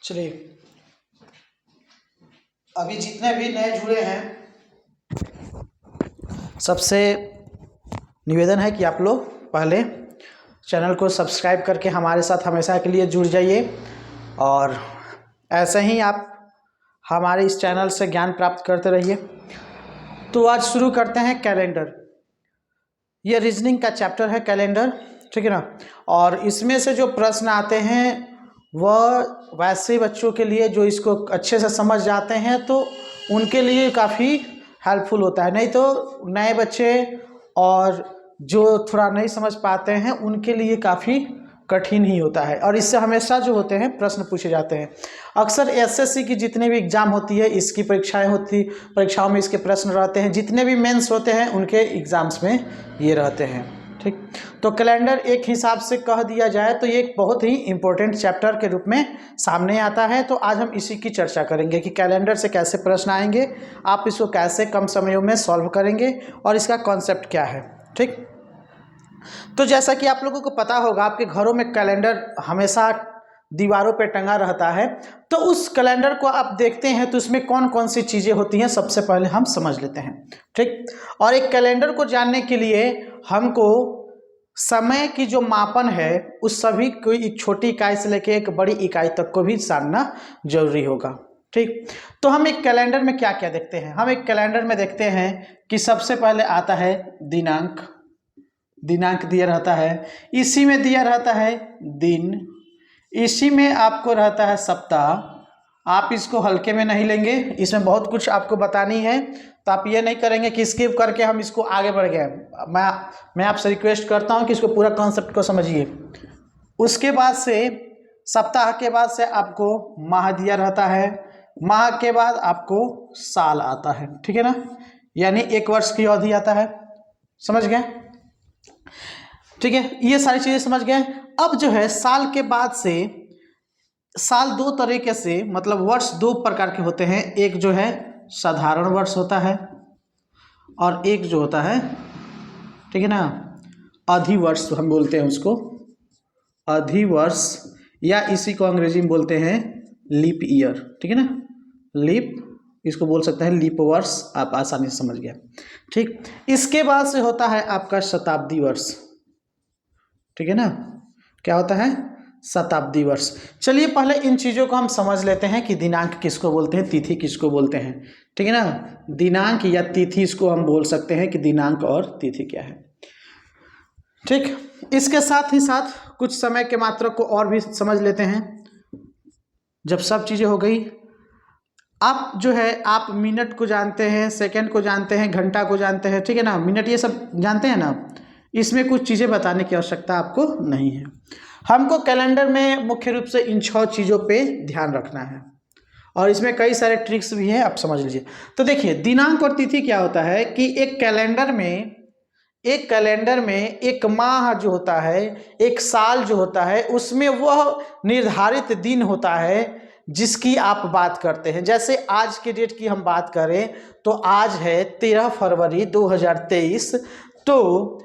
चलिए, अभी जितने भी नए जुड़े हैं सबसे निवेदन है कि आप लोग पहले चैनल को सब्सक्राइब करके हमारे साथ हमेशा के लिए जुड़ जाइए और ऐसे ही आप हमारे इस चैनल से ज्ञान प्राप्त करते रहिए। तो आज शुरू करते हैं कैलेंडर। ये रीजनिंग का चैप्टर है कैलेंडर, ठीक है ना। और इसमें से जो प्रश्न आते हैं वह वैसे बच्चों के लिए जो इसको अच्छे से समझ जाते हैं तो उनके लिए काफ़ी हेल्पफुल होता है, नहीं तो नए बच्चे और जो थोड़ा नहीं समझ पाते हैं उनके लिए काफ़ी कठिन ही होता है। और इससे हमेशा जो होते हैं प्रश्न पूछे जाते हैं। अक्सर एसएससी की जितने भी एग्ज़ाम होती है इसकी परीक्षाओं में इसके प्रश्न रहते हैं, जितने भी मेंस होते हैं उनके एग्ज़ाम्स में ये रहते हैं, ठीक। तो कैलेंडर एक हिसाब से कह दिया जाए तो ये एक बहुत ही इम्पोर्टेंट चैप्टर के रूप में सामने आता है। तो आज हम इसी की चर्चा करेंगे कि कैलेंडर से कैसे प्रश्न आएंगे, आप इसको कैसे कम समयों में सॉल्व करेंगे और इसका कॉन्सेप्ट क्या है, ठीक। तो जैसा कि आप लोगों को पता होगा आपके घरों में कैलेंडर हमेशा दीवारों पे टंगा रहता है। तो उस कैलेंडर को आप देखते हैं तो उसमें कौन कौन सी चीज़ें होती हैं सबसे पहले हम समझ लेते हैं, ठीक। और एक कैलेंडर को जानने के लिए हमको समय की जो मापन है उस सभी को एक छोटी इकाई से लेकर एक बड़ी इकाई तक को भी जानना जरूरी होगा, ठीक। तो हम एक कैलेंडर में क्या क्या देखते हैं, हम एक कैलेंडर में देखते हैं कि सबसे पहले आता है दिनांक दिया रहता है, इसी में दिया रहता है दिन, इसी में आपको रहता है सप्ताह। आप इसको हल्के में नहीं लेंगे, इसमें बहुत कुछ आपको बतानी है, तो आप ये नहीं करेंगे कि स्किप करके हम इसको आगे बढ़ गए। मैं आपसे रिक्वेस्ट करता हूँ कि इसको पूरा कॉन्सेप्ट को समझिए। उसके बाद से सप्ताह के बाद से आपको माह दिया रहता है, माह के बाद आपको साल आता है, ठीक है ना, यानी एक वर्ष की अवधि आता है। समझ गए, ठीक है, ये सारी चीज़ें समझ गए। अब जो है साल के बाद से साल दो तरीके से, मतलब वर्ष दो प्रकार के होते हैं। एक जो है साधारण वर्ष होता है और एक जो होता है, ठीक है ना, अधिवर्ष हम बोलते हैं उसको, अधिवर्ष, या इसी को अंग्रेजी में बोलते हैं लीप ईयर, ठीक है ना, लीप, इसको बोल सकते हैं लीप वर्ष, आप आसानी से समझ गए, ठीक। इसके बाद से होता है आपका शताब्दी वर्ष, ठीक है ना, क्या होता है शताब्दी वर्ष। चलिए पहले इन चीज़ों को हम समझ लेते हैं कि दिनांक किसको बोलते हैं, तिथि किसको बोलते हैं, ठीक है ना। दिनांक या तिथि इसको हम बोल सकते हैं कि दिनांक और तिथि क्या है, ठीक। इसके साथ ही साथ कुछ समय के मात्रक को और भी समझ लेते हैं। जब सब चीज़ें हो गई, आप जो है आप मिनट को जानते हैं, सेकंड को जानते हैं, घंटा को जानते हैं, ठीक है ना, मिनट ये सब जानते हैं ना। इसमें कुछ चीज़ें बताने की आवश्यकता आपको नहीं है। हमको कैलेंडर में मुख्य रूप से इन 6 चीज़ों पे ध्यान रखना है और इसमें कई सारे ट्रिक्स भी हैं, आप समझ लीजिए। तो देखिए दिनांक और तिथि क्या होता है कि एक कैलेंडर में एक माह जो होता है, एक साल जो होता है, उसमें वह निर्धारित दिन होता है जिसकी आप बात करते हैं। जैसे आज के डेट की हम बात करें तो आज है 13 फरवरी 2023। तो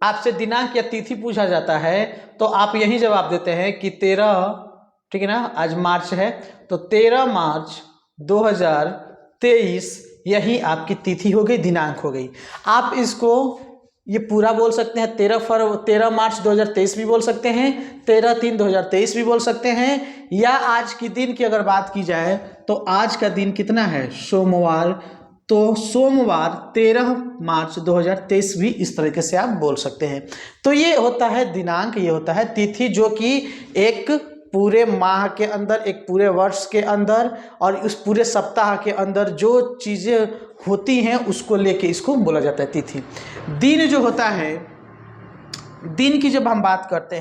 आपसे दिनांक या तिथि पूछा जाता है तो आप यही जवाब देते हैं कि 13, ठीक है ना, आज मार्च है तो 13 मार्च 2023 यही आपकी तिथि हो गई, दिनांक हो गई। आप इसको ये पूरा बोल सकते हैं, 13 मार्च 2023 भी बोल सकते हैं, 13/3/2023 भी बोल सकते हैं, या आज की दिन की अगर बात की जाए तो आज का दिन कितना है, सोमवार, तो सोमवार 13 मार्च 2023 भी इस तरीके से आप बोल सकते हैं। तो ये होता है दिनांक, ये होता है तिथि, जो कि एक पूरे माह के अंदर, एक पूरे वर्ष के अंदर और उस पूरे सप्ताह के अंदर जो चीज़ें होती हैं उसको लेके इसको बोला जाता है तिथि। दिन जो होता है, दिन की जब हम बात करते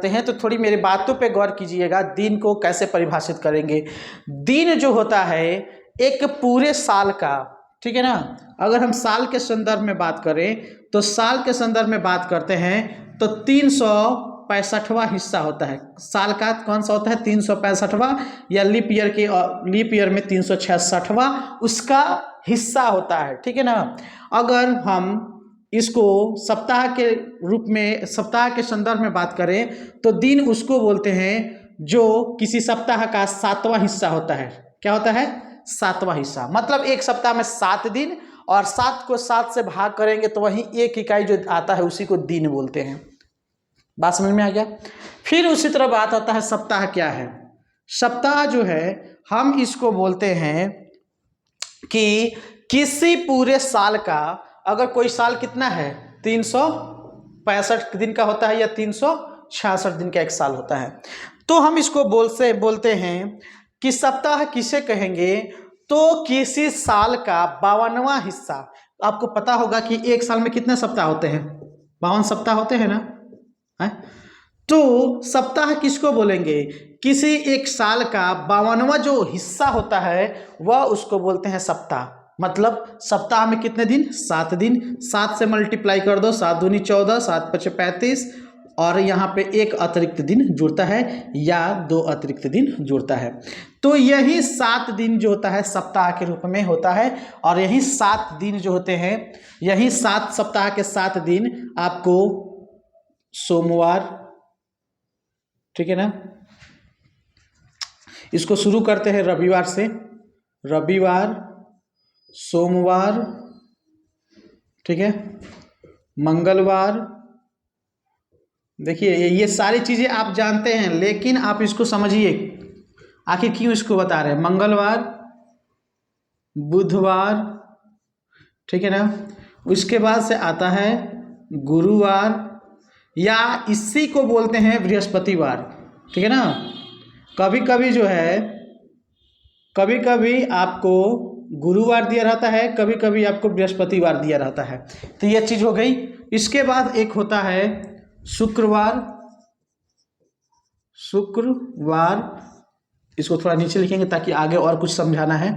हैं तो थोड़ी मेरी बातों पे गौर कीजिएगा। दिन को कैसे परिभाषित करेंगे, दिन जो होता है एक पूरे साल का, ठीक है ना। अगर हम साल के संदर्भ में बात करें तो साल के संदर्भ में बात करते हैं तो 365वां हिस्सा होता है साल का। कौन सा होता है, 365वां, या लीप ईयर में 366वां उसका हिस्सा होता है, ठीक है ना। अगर हम इसको सप्ताह के रूप में, सप्ताह के संदर्भ में बात करें तो दिन उसको बोलते हैं जो किसी सप्ताह का 7वां हिस्सा होता है। क्या होता है? 7वां हिस्सा। मतलब एक सप्ताह में 7 दिन, और 7 को 7 से भाग करेंगे तो वही एक इकाई जो आता है उसी को दिन बोलते हैं। बात समझ में आ गया? फिर उसी तरह बात आता है सप्ताह क्या है। सप्ताह जो है हम इसको बोलते हैं कि किसी पूरे साल का, अगर कोई साल कितना है 365 दिन का होता है या 366 दिन का एक साल होता है, तो हम इसको बोलते हैं कि सप्ताह किसे कहेंगे, तो किसी साल का 52वां हिस्सा। आपको पता होगा कि एक साल में कितने सप्ताह होते हैं? 52 सप्ताह होते हैं ना, है? तो सप्ताह किसको बोलेंगे? किसी एक साल का 52वां जो हिस्सा होता है वह उसको बोलते हैं सप्ताह। मतलब सप्ताह में कितने दिन? 7 दिन। 7 से मल्टीप्लाई कर दो, 7 दूनी 14, 7 पचे 35, और यहाँ पे एक अतिरिक्त दिन जुड़ता है या 2 अतिरिक्त दिन जुड़ता है। तो यही 7 दिन जो होता है सप्ताह के रूप में होता है। और यही 7 दिन जो होते हैं, यही 7 सप्ताह के 7 दिन आपको सोमवार, ठीक है ना, इसको शुरू करते हैं रविवार से। रविवार, सोमवार, ठीक है, मंगलवार। देखिए ये सारी चीज़ें आप जानते हैं, लेकिन आप इसको समझिए आखिर क्यों इसको बता रहे हैं। मंगलवार, बुधवार, ठीक है ना, उसके बाद से आता है गुरुवार, या इसी को बोलते हैं बृहस्पतिवार, ठीक है ना। कभी कभी जो है, कभी कभी आपको गुरुवार दिया रहता है, कभी कभी आपको बृहस्पतिवार दिया रहता है। तो यह चीज़ हो गई। इसके बाद एक होता है शुक्रवार। शुक्रवार, इसको थोड़ा नीचे लिखेंगे ताकि आगे और कुछ समझाना है।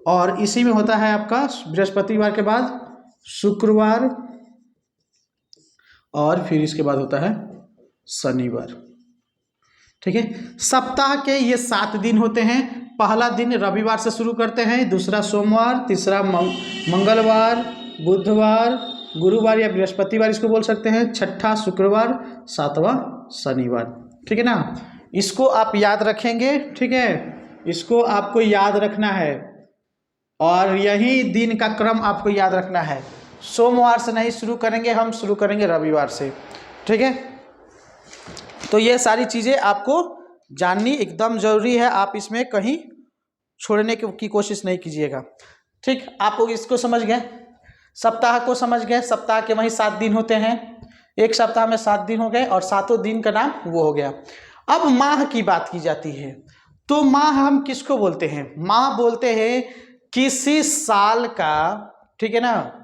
और इसी में होता है आपका बृहस्पतिवार के बाद शुक्रवार, और फिर इसके बाद होता है शनिवार, ठीक है। सप्ताह के ये 7 दिन होते हैं। पहला दिन रविवार से शुरू करते हैं, दूसरा सोमवार, तीसरा मंगलवार, बुधवार, गुरुवार या बृहस्पतिवार इसको बोल सकते हैं, छठा शुक्रवार, 7वां शनिवार, ठीक है ना। इसको आप याद रखेंगे, ठीक है, इसको आपको याद रखना है। और यही दिन का क्रम आपको याद रखना है। सोमवार से नहीं शुरू करेंगे, हम शुरू करेंगे रविवार से, ठीक है। तो ये सारी चीज़ें आपको जाननी एकदम ज़रूरी है। आप इसमें कहीं छोड़ने की कोशिश नहीं कीजिएगा, ठीक। आप लोग इसको समझ गए, सप्ताह को समझ गए। सप्ताह के वही 7 दिन होते हैं। एक सप्ताह में 7 दिन हो गए और 7 दिन का नाम वो हो गया। अब माह की बात की जाती है, तो माह हम किसको बोलते हैं? माह बोलते हैं किसी साल का, ठीक है ना।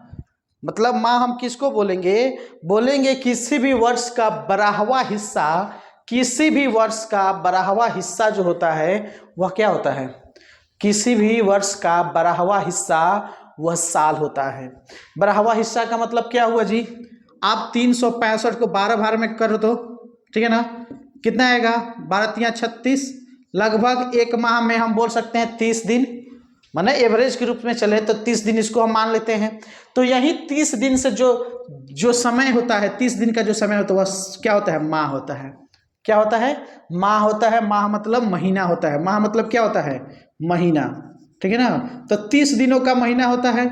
मतलब माह हम किसको बोलेंगे? बोलेंगे किसी भी वर्ष का 12वां हिस्सा। किसी भी वर्ष का 12वां हिस्सा जो होता है वह क्या होता है? किसी भी वर्ष का 12वां हिस्सा वह साल होता है। 12वां हिस्सा का मतलब क्या हुआ जी? आप 365 को 12 भाग में कर दो, ठीक है ना, कितना आएगा? 12 तिया 36। लगभग एक माह में हम बोल सकते हैं 30 दिन, माने एवरेज के रूप में चले तो 30 दिन इसको हम मान लेते हैं। तो यही 30 दिन से जो समय होता है, 30 दिन का जो समय होता है वह क्या होता है? माह होता है। क्या होता है? माह होता है। माह मतलब महीना होता है। माह मतलब क्या होता है? महीना, ठीक है ना। तो 30 दिनों का महीना होता है,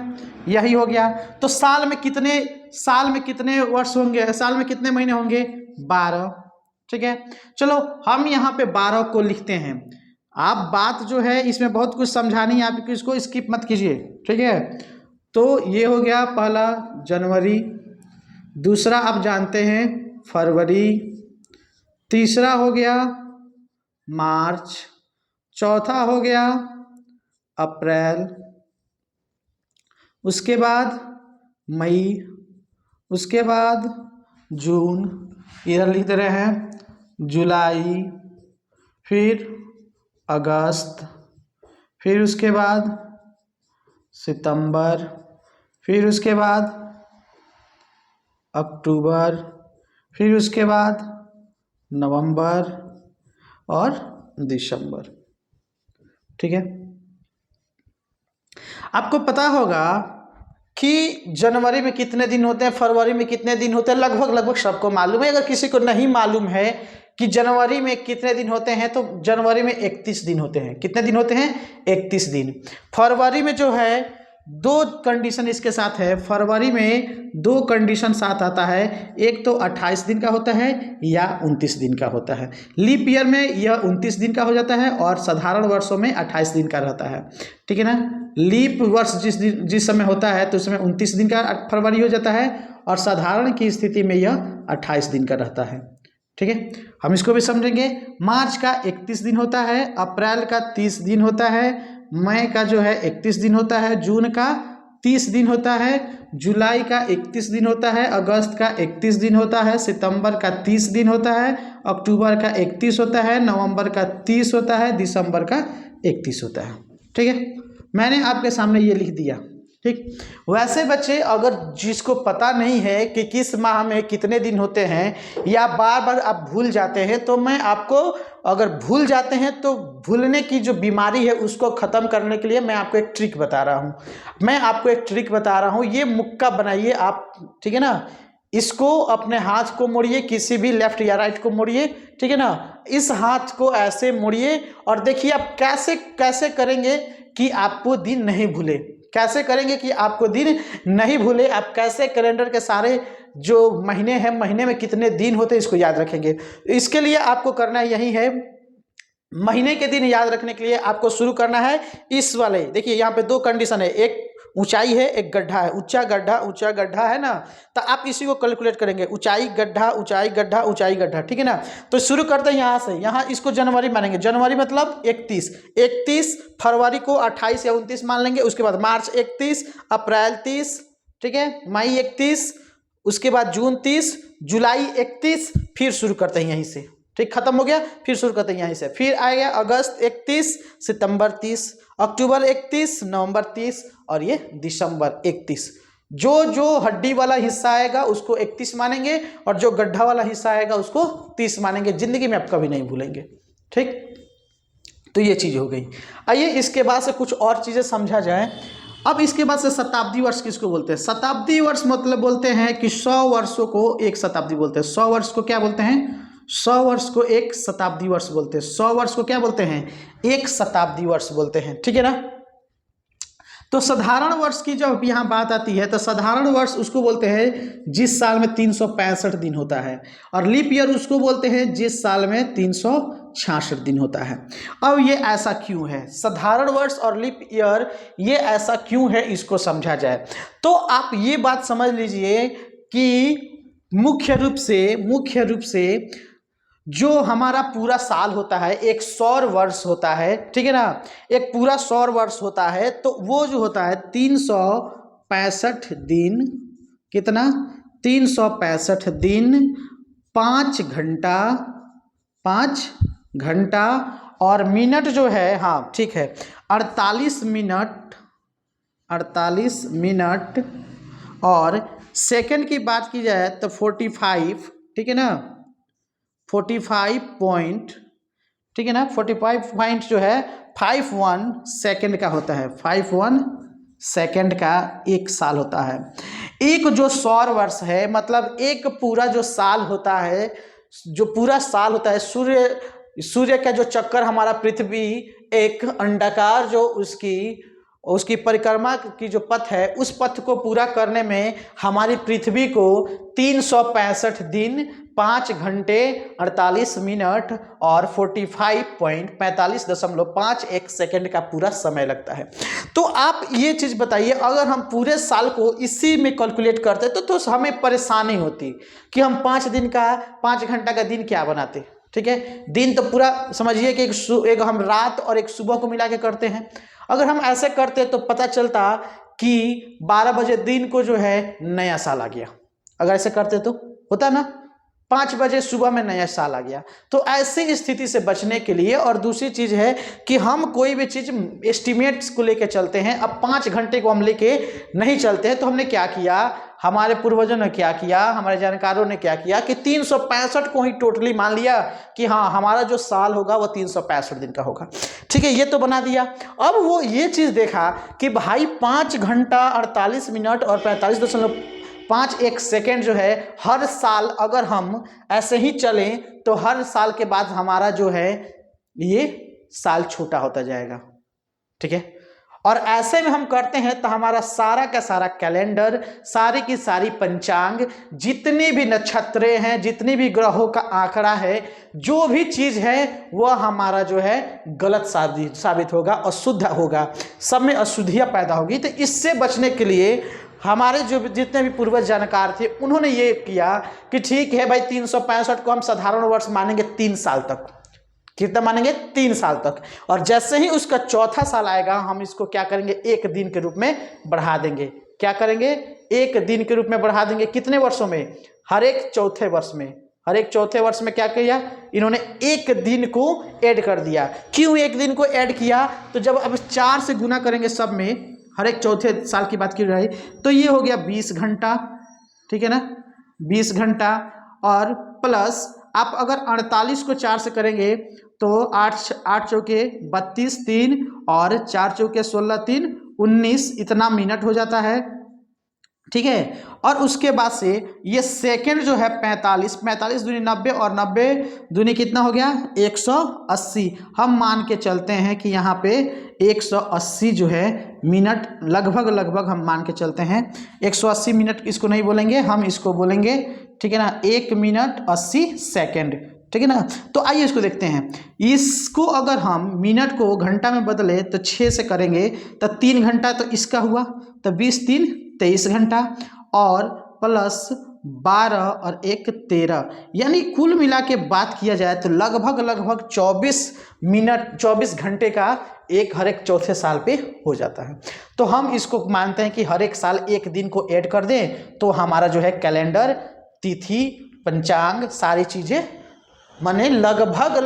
यही हो गया। तो साल में कितने वर्ष होंगे? साल में कितने महीने होंगे? 12, ठीक है। चलो हम यहाँ पे 12 को लिखते हैं। आप बात जो है इसमें बहुत कुछ समझानी है, आप इसको स्किप मत कीजिए, ठीक है। तो ये हो गया पहला जनवरी, दूसरा आप जानते हैं फरवरी, तीसरा हो गया मार्च, चौथा हो गया अप्रैल, उसके बाद मई, उसके बाद जून, इधर लिख दे रहे हैं जुलाई, फिर अगस्त, फिर उसके बाद सितंबर, फिर उसके बाद अक्टूबर, फिर उसके बाद नवंबर और दिसंबर, ठीक है। आपको पता होगा कि जनवरी में कितने दिन होते हैं, फरवरी में कितने दिन होते हैं, लगभग सबको मालूम है। अगर किसी को नहीं मालूम है कि जनवरी में कितने दिन होते हैं, तो जनवरी में 31 दिन होते हैं। कितने दिन होते हैं? 31 दिन। फरवरी में जो है 2 कंडीशन इसके साथ है। फरवरी में 2 कंडीशन साथ आता है, एक तो 28 दिन का होता है या 29 दिन का होता है। लीप ईयर में यह 29 दिन का हो जाता है और साधारण वर्षों में 28 दिन का रहता है, ठीक है ना। लीप वर्ष जिस समय होता है तो उसमें 29 दिन का फरवरी हो जाता है और साधारण की स्थिति में यह 28 दिन का रहता है, ठीक है। हम इसको भी समझेंगे। मार्च का 31 दिन होता है, अप्रैल का 30 दिन होता है, मई का जो है 31 दिन होता है, जून का 30 दिन होता है, जुलाई का 31 दिन होता है, अगस्त का 31 दिन होता है, सितंबर का 30 दिन होता है, अक्टूबर का 31 होता है, नवंबर का 30 होता है, दिसंबर का 31 होता है, ठीक है। मैंने आपके सामने ये लिख दिया, ठीक। वैसे बच्चे अगर जिसको पता नहीं है कि किस माह में कितने दिन होते हैं या बार बार आप भूल जाते हैं, तो मैं आपको, अगर भूल जाते हैं तो भूलने की जो बीमारी है उसको ख़त्म करने के लिए मैं आपको एक ट्रिक बता रहा हूँ। ये मुक्का बनाइए आप, ठीक है ना। इसको अपने हाथ को मोड़िए, किसी भी लेफ्ट या राइट को मोड़िए, ठीक है ना। इस हाथ को ऐसे मोड़िए और देखिए आप कैसे कैसे करेंगे कि आपको दिन नहीं भूले। कैसे करेंगे कि आपको दिन नहीं भूले, आप कैसे कैलेंडर के सारे जो महीने हैं, महीने में कितने दिन होते हैं, इसको याद रखेंगे। इसके लिए आपको करना यही है, महीने के दिन याद रखने के लिए आपको शुरू करना है इस वाले। देखिए यहाँ पे 2 कंडीशन है, एक ऊंचाई है, एक गड्ढा है। ऊंचा गड्ढा है ना, तो आप इसी को कैलकुलेट करेंगे, ऊंचाई गड्ढा, ठीक है ना। तो शुरू करते हैं यहाँ से। यहाँ इसको जनवरी मानेंगे, जनवरी मतलब 31 फरवरी को 28 या 29 मान लेंगे। उसके बाद मार्च 31, अप्रैल 30, ठीक है, मई 31, उसके बाद जून 30, जुलाई 31, फिर शुरू करते हैं यहीं से, ठीक। खत्म हो गया, फिर शुरू करते हैं यहीं से। फिर आएगा अगस्त 31, सितंबर 30, अक्टूबर 31, नवंबर 30 और ये दिसंबर 31। जो हड्डी वाला हिस्सा आएगा उसको 31 मानेंगे और जो गड्ढा वाला हिस्सा आएगा उसको 30 मानेंगे। जिंदगी में आप कभी नहीं भूलेंगे, ठीक। तो ये चीज़ हो गई। आइए इसके बाद से कुछ और चीज़ें समझा जाए। अब इसके बाद से शताब्दी वर्ष किसको बोलते हैं? शताब्दी वर्ष मतलब बोलते हैं कि 100 वर्षों को एक शताब्दी बोलते हैं। 100 वर्ष को क्या बोलते हैं? 100 वर्ष को एक शताब्दी वर्ष बोलते हैं। 100 वर्ष को क्या बोलते हैं? एक शताब्दी वर्ष बोलते हैं, ठीक है ना। तो साधारण वर्ष की जब यहाँ बात आती है तो साधारण वर्ष उसको बोलते हैं जिस साल में 365 दिन होता है, और लीप ईयर उसको बोलते हैं जिस साल में 366 दिन होता है। अब ये ऐसा क्यों है, साधारण वर्ष और लीप ईयर ये ऐसा क्यों है, इसको समझा जाए तो आप ये बात समझ लीजिए कि मुख्य रूप से जो हमारा पूरा साल होता है, एक सौर वर्ष होता है, ठीक है ना, एक पूरा सौर वर्ष होता है, तो वो जो होता है 365 दिन, कितना? 365 दिन 5 घंटा और मिनट जो है, हाँ ठीक है, 48 मिनट और सेकंड की बात की जाए तो 45, ठीक है ना, 45 पॉइंट, ठीक है ना, 45 पॉइंट जो है 51 सेकंड का होता है। 51 सेकंड का एक साल होता है। एक जो सौर वर्ष है मतलब एक पूरा जो साल होता है, जो पूरा साल होता है, सूर्य का जो चक्कर, हमारा पृथ्वी एक अंडाकार जो उसकी परिक्रमा की जो पथ है, उस पथ को पूरा करने में हमारी पृथ्वी को 365 दिन 5 घंटे 48 मिनट और 45.45.51 सेकंड का पूरा समय लगता है। तो आप ये चीज़ बताइए, अगर हम पूरे साल को इसी में कैलकुलेट करते तो हमें परेशानी होती कि हम 5 घंटा का दिन क्या बनाते, ठीक है। दिन तो पूरा समझिए कि एक हम रात और एक सुबह को मिला के करते हैं। अगर हम ऐसे करते तो पता चलता कि 12 बजे दिन को जो है नया साल आ गया। अगर ऐसे करते तो होता ना, 5 बजे सुबह में नया साल आ गया। तो ऐसी स्थिति से बचने के लिए, और दूसरी चीज़ है कि हम कोई भी चीज़ एस्टिमेट्स को लेके चलते हैं, अब 5 घंटे को हम लेके नहीं चलते हैं, तो हमने क्या किया हमारे पूर्वजों ने क्या किया, हमारे जानकारों ने क्या किया कि 365 को ही टोटली मान लिया कि हाँ हमारा जो साल होगा वो 365 दिन का होगा। ठीक है, ये तो बना दिया। अब वो ये चीज़ देखा कि भाई 5 घंटा 48 मिनट और 45.51 सेकेंड जो है हर साल अगर हम ऐसे ही चलें तो हर साल के बाद हमारा जो है ये साल छोटा होता जाएगा। ठीक है, और ऐसे में हम करते हैं तो हमारा सारा का सारा कैलेंडर, सारी की सारी पंचांग, जितनी भी नक्षत्रें हैं, जितनी भी ग्रहों का आंकड़ा है, जो भी चीज़ है वह हमारा जो है गलत साबित होगा, अशुद्ध होगा, सब में अशुद्धियाँ पैदा होगी। तो इससे बचने के लिए हमारे जो जितने भी पूर्वज जानकार थे उन्होंने ये किया कि ठीक है भाई 365 को हम साधारण वर्ष मानेंगे 3 साल तक। कितना मानेंगे? 3 साल तक। और जैसे ही उसका चौथा साल आएगा हम इसको क्या करेंगे, 1 दिन के रूप में बढ़ा देंगे। क्या करेंगे? 1 दिन के रूप में बढ़ा देंगे। कितने वर्षों में? हर एक चौथे वर्ष में। हर एक चौथे वर्ष में क्या किया इन्होंने? 1 दिन को ऐड कर दिया। क्यों 1 दिन को ऐड किया? तो जब अब 4 से गुना करेंगे सब में, हर एक चौथे साल की बात की रही, तो ये हो गया 20 घंटा। ठीक है ना, 20 घंटा। और प्लस आप अगर 48 को 4 से करेंगे तो 8 चौके 32, 3 और 4 चौके 16, 3 19, इतना मिनट हो जाता है। ठीक है, और उसके बाद से ये सेकंड जो है 45 दूनी 90 और 90 दूनी कितना हो गया? 180। हम मान के चलते हैं कि यहाँ पे 180 जो है मिनट लगभग हम मान के चलते हैं 180 मिनट। इसको नहीं बोलेंगे हम, इसको बोलेंगे, ठीक है ना, 1 मिनट 80 सेकेंड। ठीक है ना, तो आइए इसको देखते हैं। इसको अगर हम मिनट को घंटा में बदले तो 6 से करेंगे तो 3 घंटा तो इसका हुआ, तो 20 3 23 घंटा और प्लस 12 और 1 13, यानी कुल मिला के बात किया जाए तो लगभग 24 मिनट 24 घंटे का हर एक चौथे साल पे हो जाता है। तो हम इसको मानते हैं कि हर एक साल 1 दिन को ऐड कर दें तो हमारा जो है कैलेंडर, तिथि, पंचांग, सारी चीज़ें माने लगभग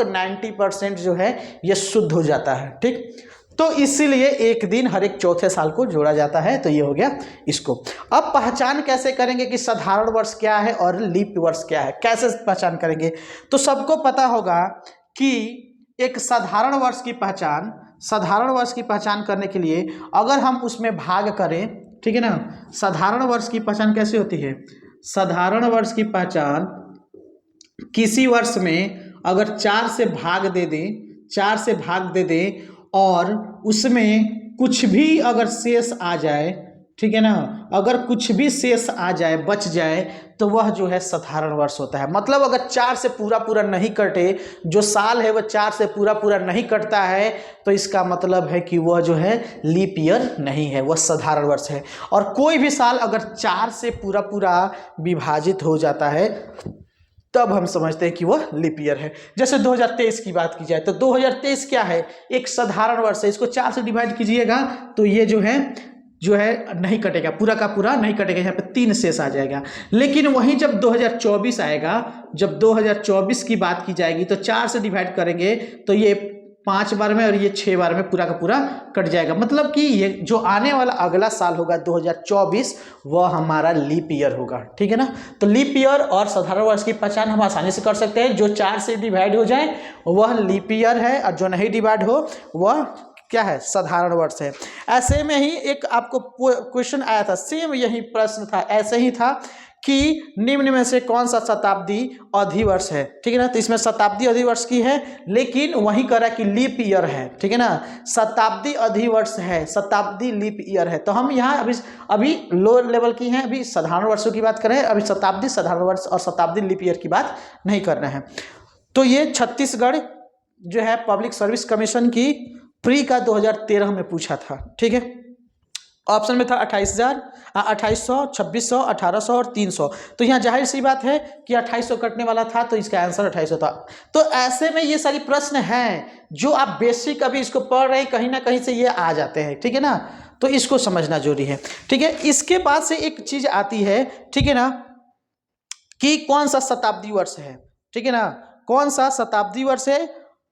90% जो है ये शुद्ध हो जाता है। ठीक, तो इसीलिए 1 दिन हर एक चौथे साल को जोड़ा जाता है। तो ये हो गया इसको। अब पहचान कैसे करेंगे कि साधारण वर्ष क्या है और लीप वर्ष क्या है, कैसे पहचान करेंगे? तो सबको पता होगा कि एक साधारण वर्ष की पहचान करने के लिए अगर हम उसमें भाग करें, ठीक है ना, साधारण वर्ष की पहचान कैसे होती है? साधारण वर्ष की पहचान किसी वर्ष में अगर 4 से भाग दे दें और उसमें कुछ भी अगर शेष आ जाए, ठीक है ना, अगर कुछ भी शेष आ जाए, बच जाए, तो वह जो है साधारण वर्ष होता है। मतलब अगर 4 से पूरा नहीं कटे, जो साल है वह 4 से पूरा नहीं कटता है, तो इसका मतलब है कि वह जो है लीप ईयर नहीं है, वह साधारण वर्ष है। और कोई भी साल अगर 4 से पूरा विभाजित हो जाता है तब हम समझते हैं कि वह लीप ईयर है। जैसे 2023 की बात की जाए तो 2023 क्या है? एक साधारण वर्ष है। इसको 4 से डिवाइड कीजिएगा तो ये जो है नहीं कटेगा, पूरा का पूरा नहीं कटेगा, यहाँ पे 3 शेष आ जाएगा। लेकिन वहीं जब 2024 आएगा, जब 2024 की बात की जाएगी तो 4 से डिवाइड करेंगे तो ये 5 बार में और ये 6 बार में पूरा का पूरा कट जाएगा। मतलब कि ये जो आने वाला अगला साल होगा 2024 वह हमारा लीप ईयर होगा। ठीक है ना, तो लीप ईयर और साधारण वर्ष की पहचान हम आसानी से कर सकते हैं। जो 4 से डिवाइड हो जाए वह लीप ईयर है और जो नहीं डिवाइड हो वह क्या है? साधारण वर्ष है। ऐसे में ही एक आपको क्वेश्चन आया था, सेम यही प्रश्न था, ऐसे ही था कि निम्न में से कौन सा शताब्दी अधिवर्ष है? ठीक है ना, तो इसमें शताब्दी अधिवर्ष की है, लेकिन वहीं कह रहा है कि लीप ईयर है। ठीक है ना, शताब्दी अधिवर्ष है, शताब्दी लीप ईयर है। तो हम यहाँ अभी लो लेवल की हैं, अभी साधारण वर्षों की बात कर रहे हैं, अभी शताब्दी, साधारण वर्ष और शताब्दी लीप ईयर की बात नहीं कर रहे हैं। तो ये छत्तीसगढ़ जो है पब्लिक सर्विस कमीशन की प्री का 2013 में पूछा था। ठीक है, ऑप्शन में था 28,000, 2800, 2600, 1800 और 300। तो यहाँ जाहिर सी बात है कि 2800 कटने वाला था, तो इसका आंसर 2800 था। तो ऐसे में ये सारी प्रश्न हैं जो आप बेसिक अभी इसको पढ़ रहे हैं, कहीं ना कहीं से ये आ जाते हैं। ठीक है ना, तो इसको समझना जरूरी है। ठीक है, इसके बाद से एक चीज आती है, ठीक है ना, कि कौन सा शताब्दी वर्ष है। ठीक है ना, कौन सा शताब्दी वर्ष है?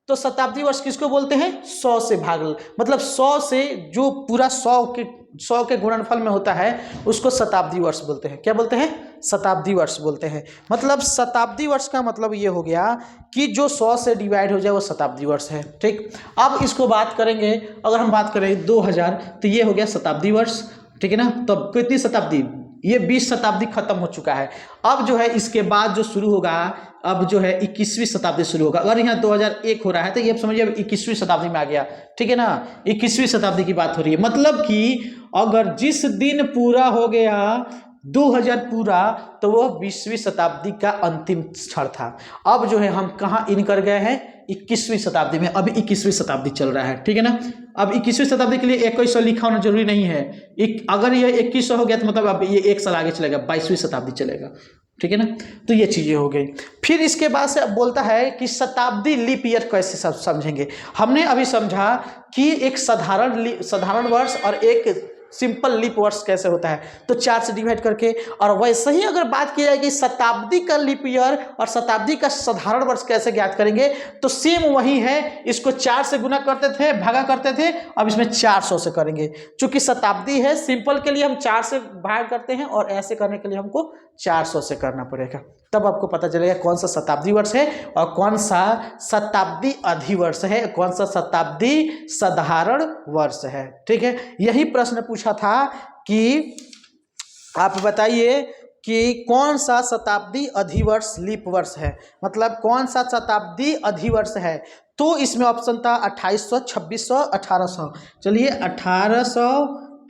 तो शताब्दी वर्ष किसको बोलते हैं? 100 से भाग, मतलब 100 से जो पूरा 100 के 100 के गुणनफल में होता है उसको शताब्दी वर्ष बोलते हैं। क्या बोलते हैं? शताब्दी वर्ष बोलते हैं। मतलब शताब्दी वर्ष का मतलब ये हो गया कि जो 100 से डिवाइड हो जाए वो शताब्दी वर्ष है। ठीक, अब इसको बात करेंगे, अगर हम बात करें 2000 तो ये हो गया शताब्दी वर्ष। ठीक है ना, तो कितनी शताब्दी? ये 20 शताब्दी खत्म हो चुका है। अब जो है इसके बाद जो शुरू होगा, अब जो है 21वीं शताब्दी शुरू होगा। अगर यहाँ 2001 हो रहा है तो ये समझिए अब 21वीं शताब्दी में आ गया। ठीक है ना, 21वीं शताब्दी की बात हो रही है। मतलब कि अगर जिस दिन पूरा हो गया 2000 पूरा तो वो 20वीं शताब्दी का अंतिम क्षण था। अब जो है हम कहाँ इन कर गए हैं? 21वीं शताब्दी में। अभी 21वीं शताब्दी चल रहा है। ठीक है ना, अब 21वीं शताब्दी के लिए 2100 लिखा होना जरूरी नहीं है। अगर ये 2100 हो गया तो मतलब अब ये 1 साल आगे चलेगा, 22वीं शताब्दी चलेगा। ठीक है ना, तो ये चीजें हो गई। फिर इसके बाद से अब बोलता है कि शताब्दी लीप ईयर कैसे सब समझेंगे। हमने अभी समझा कि एक साधारण वर्ष और एक सिंपल लीप वर्ष कैसे होता है, तो 4 से डिवाइड करके। और वैसे ही अगर बात की जाए कि शताब्दी का लीप ईयर और शताब्दी का साधारण वर्ष कैसे ज्ञात करेंगे, तो सेम वही है। इसको 4 से गुना करते थे, भागा करते थे, अब इसमें 400 से करेंगे। चूंकि शताब्दी है, सिंपल के लिए हम 4 से भाग करते हैं और ऐसे करने के लिए हमको 400 से करना पड़ेगा। तब आपको पता चलेगा कौन सा शताब्दी वर्ष है और कौन सा शताब्दी अधिवर्ष है, कौन सा शताब्दी साधारण वर्ष है। ठीक है, यही प्रश्न पूछा था कि आप बताइए कि कौन सा शताब्दी अधिवर्ष लीप वर्ष है, मतलब कौन सा शताब्दी अधिवर्ष है। तो इसमें ऑप्शन था 2800, 2600, 1800। चलिए 1800,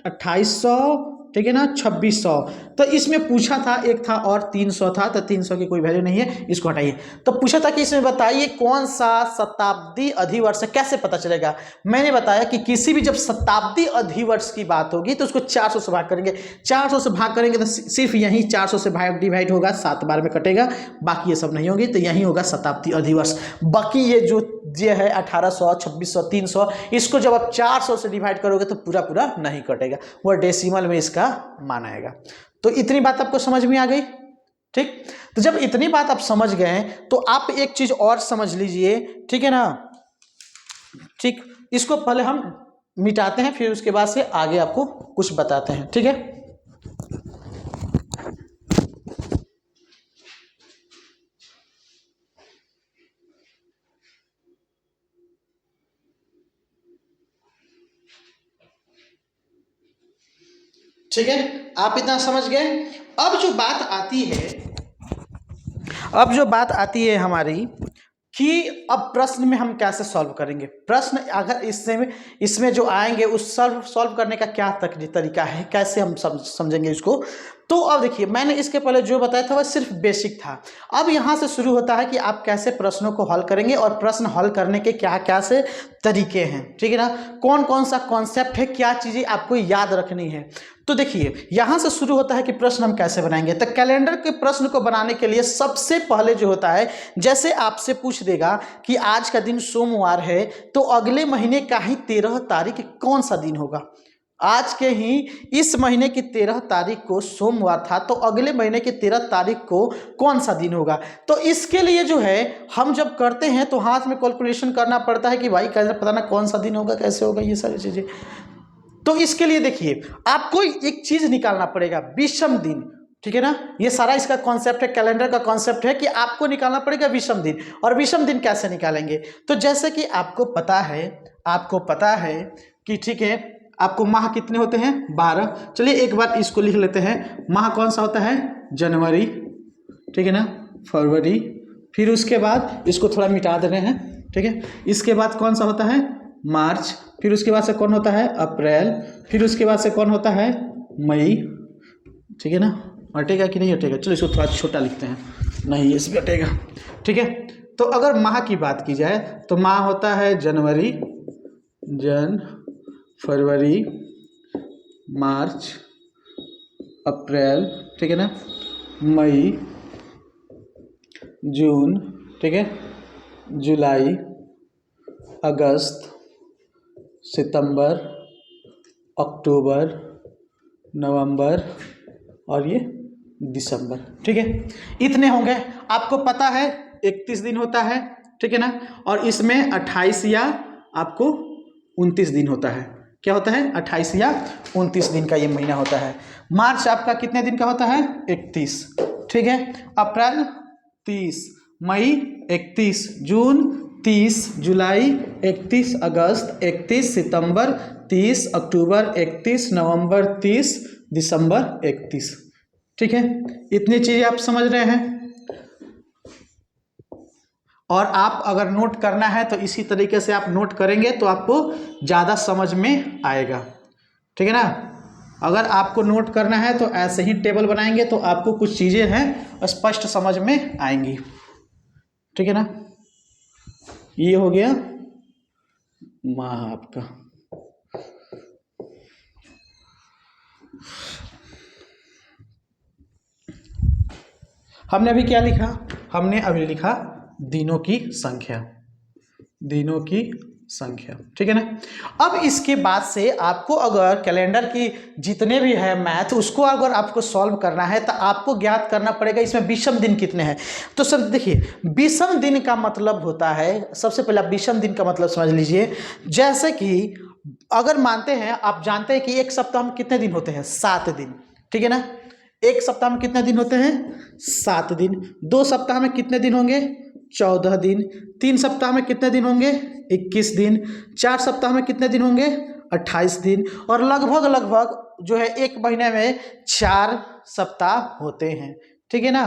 2800, ठीक है ना, 2600। तो इसमें पूछा था, एक था और 300 था, तो 300 की कोई वैल्यू नहीं है, इसको हटाइए। तो पूछा था कि इसमें बताइए कौन सा शताब्दी अधिवर्ष है, कैसे पता चलेगा। मैंने बताया कि किसी भी जब शताब्दी अधिवर्ष की बात होगी तो उसको 400 से भाग करेंगे। 400 से भाग करेंगे तो सिर्फ यही 400 से भाग डिवाइड होगा, 7 बार में कटेगा, बाकी ये सब नहीं होगी, तो यही होगा शताब्दी अधिवर्ष। बाकी ये है 1800, 2600, 300, इसको जब आप 400 से डिवाइड करोगे तो पूरा पूरा नहीं कटेगा, वो डेसिमल में इसका मान आएगा। तो इतनी बात आपको समझ में आ गई। ठीक, तो जब इतनी बात आप समझ गए तो आप एक चीज और समझ लीजिए। ठीक है ना, ठीक, इसको पहले हम मिटाते हैं, फिर उसके बाद से आगे आपको कुछ बताते हैं। ठीक है, ठीक है, आप इतना समझ गए। अब जो बात आती है हमारी कि अब प्रश्न में हम कैसे सॉल्व करेंगे। प्रश्न अगर इसमें जो आएंगे उस सॉल्व करने का क्या तरीका है, कैसे हम समझेंगे इसको। तो अब देखिए, मैंने इसके पहले जो बताया था वह सिर्फ बेसिक था। अब यहाँ से शुरू होता है कि आप कैसे प्रश्नों को हल करेंगे और प्रश्न हल करने के क्या क्या से तरीके हैं। ठीक है ना, कौन कौन सा कॉन्सेप्ट है, क्या चीज़ें आपको याद रखनी है। तो देखिए, यहाँ से शुरू होता है कि प्रश्न हम कैसे बनाएंगे। तो कैलेंडर के प्रश्न को बनाने के लिए सबसे पहले जो होता है, जैसे आपसे पूछ देगा कि आज का दिन सोमवार है, तो अगले महीने का ही 13 तारीख कौन सा दिन होगा। आज के ही इस महीने की 13 तारीख को सोमवार था, तो अगले महीने की 13 तारीख को कौन सा दिन होगा। तो इसके लिए जो है हम जब करते हैं तो हाथ में कैलकुलेशन करना पड़ता है कि भाई कैसे पता ना कौन सा दिन होगा, कैसे होगा, ये सारी चीज़ें। तो इसके लिए देखिए, आपको एक चीज़ निकालना पड़ेगा, विषम दिन। ठीक है ना, ये सारा इसका कॉन्सेप्ट है, कैलेंडर का कॉन्सेप्ट है कि आपको निकालना पड़ेगा विषम दिन। और विषम दिन कैसे निकालेंगे, तो जैसे कि आपको पता है कि ठीक है, आपको माह कितने होते हैं, 12। चलिए एक बार इसको लिख लेते हैं। माह कौन सा होता है, जनवरी, ठीक है ना, फरवरी। फिर उसके बाद इसको थोड़ा मिटा दे रहे हैं। ठीक है, इसके बाद कौन सा होता है, मार्च। फिर उसके बाद से कौन होता है, अप्रैल। फिर उसके बाद से कौन होता है, मई। ठीक है ना, हटेगा कि नहीं हटेगा, चलो इसको थोड़ा छोटा लिखते हैं, नहीं इसमें हटेगा। ठीक है, तो अगर माह की बात की जाए तो माह होता है जनवरी, फरवरी, मार्च, अप्रैल, ठीक है ना, मई, जून, ठीक है, जुलाई, अगस्त, सितंबर, अक्टूबर, नवंबर और ये दिसंबर। ठीक है, इतने होंगे। आपको पता है 31 दिन होता है, ठीक है ना, और इसमें 28 या आपको 29 दिन होता है। क्या होता है 28 या 29 दिन का ये महीना होता है। मार्च आपका कितने दिन का होता है 31, ठीक है। अप्रैल 30, मई 31, जून 30, जुलाई 31, अगस्त 31, सितंबर 30, अक्टूबर 31, नवंबर 30, दिसंबर 31, ठीक है। इतनी चीज़ें आप समझ रहे हैं। और आप अगर नोट करना है तो इसी तरीके से आप नोट करेंगे तो आपको ज़्यादा समझ में आएगा, ठीक है ना। अगर आपको नोट करना है तो ऐसे ही टेबल बनाएंगे तो आपको कुछ चीज़ें हैं स्पष्ट समझ में आएंगी, ठीक है ना। ये हो गया माह आपका। हमने अभी क्या लिखा, हमने अभी लिखा दिनों की संख्या, दिनों की संख्या, ठीक है ना। अब इसके बाद से आपको अगर कैलेंडर की जितने भी है मैथ उसको अगर आपको सॉल्व करना है तो आपको ज्ञात करना पड़ेगा इसमें विषम दिन कितने हैं। तो सर देखिए, विषम दिन का मतलब होता है, सबसे पहले विषम दिन का मतलब समझ लीजिए। जैसे कि अगर मानते हैं, आप जानते हैं कि एक सप्ताह में कितने दिन होते हैं 7 दिन, ठीक है ना। एक सप्ताह में कितने दिन होते हैं 7 दिन। 2 सप्ताह में कितने दिन होंगे 14 दिन। 3 सप्ताह में कितने दिन होंगे 21 दिन। 4 सप्ताह में कितने दिन होंगे 28 दिन। और लगभग लगभग जो है एक महीने में 4 सप्ताह होते हैं, ठीक है ना।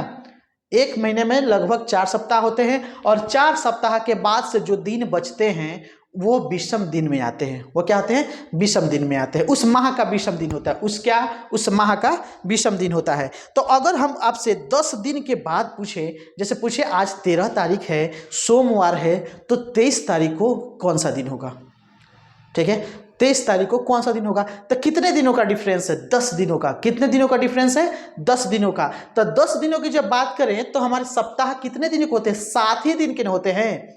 एक महीने में लगभग 4 सप्ताह होते हैं और 4 सप्ताह के बाद से जो दिन बचते हैं वो विषम दिन में आते हैं। वो क्या आते हैं विषम दिन में आते हैं। उस माह का विषम दिन होता है। उस माह का विषम दिन होता है। तो अगर हम आपसे 10 दिन के बाद पूछे, जैसे पूछे आज 13 तारीख है, सोमवार है, तो 23 तारीख को कौन सा दिन होगा, ठीक है। 23 तारीख को कौन सा दिन होगा। तो कितने दिनों का डिफरेंस है 10 दिनों का। कितने दिनों का डिफरेंस है 10 दिनों का। तो 10 दिनों की जब बात करें तो हमारे सप्ताह कितने दिन के होते हैं 7 ही दिन के होते हैं।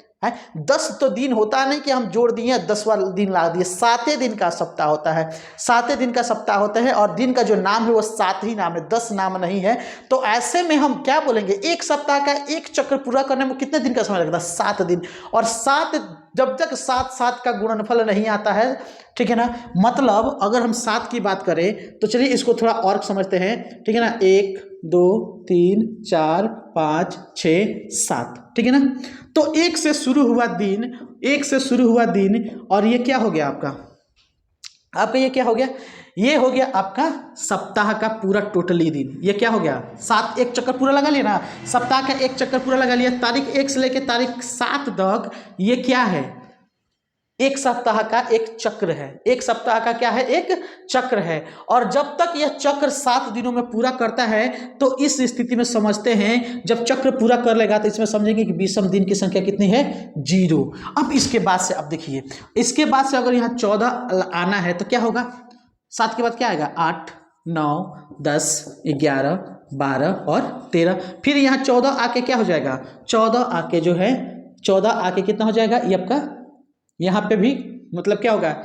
10 तो दिन होता नहीं कि हम जोड़ दिए 10वां दिन ला दिए, 7 दिन का सप्ताह होता है। 7 दिन का सप्ताह होता है और दिन का जो नाम है वो 7 ही नाम है, 10 नाम नहीं है। तो ऐसे में हम क्या बोलेंगे, एक सप्ताह का एक चक्र पूरा करने में कितने दिन का समय लगता है 7 दिन। और 7 जब तक 7 का गुणनफल नहीं आता है, ठीक है ना। मतलब अगर हम 7 की बात करें तो चलिए इसको थोड़ा और समझते हैं, ठीक है ना। 1 2 3 4 5 6 7, ठीक है ना। तो 1 से शुरू हुआ दिन और ये क्या हो गया आपका ये क्या हो गया, ये हो गया आपका सप्ताह का पूरा टोटली दिन। ये क्या हो गया 7, एक चक्कर पूरा लगा लिया ना, सप्ताह का एक चक्कर पूरा लगा लिया। तारीख 1 से लेकर तारीख 7 तक ये क्या है, एक सप्ताह का एक चक्र है। एक सप्ताह का क्या है, एक चक्र है। और जब तक यह चक्र 7 दिनों में पूरा करता है तो इस स्थिति में समझते हैं जब चक्र पूरा कर लेगा तो इसमें समझेंगे कि विषम दिन की संख्या कितनी है 0। अब इसके बाद से अब देखिए, इसके बाद से अगर यहाँ 14 आना है तो क्या होगा, 7 के बाद क्या आएगा 8 9 10 11 12 और 13। फिर यहाँ 14 आके क्या हो जाएगा, 14 आके जो है 14 आके कितना हो जाएगा, ये आपका यहाँ पे भी मतलब क्या होगा,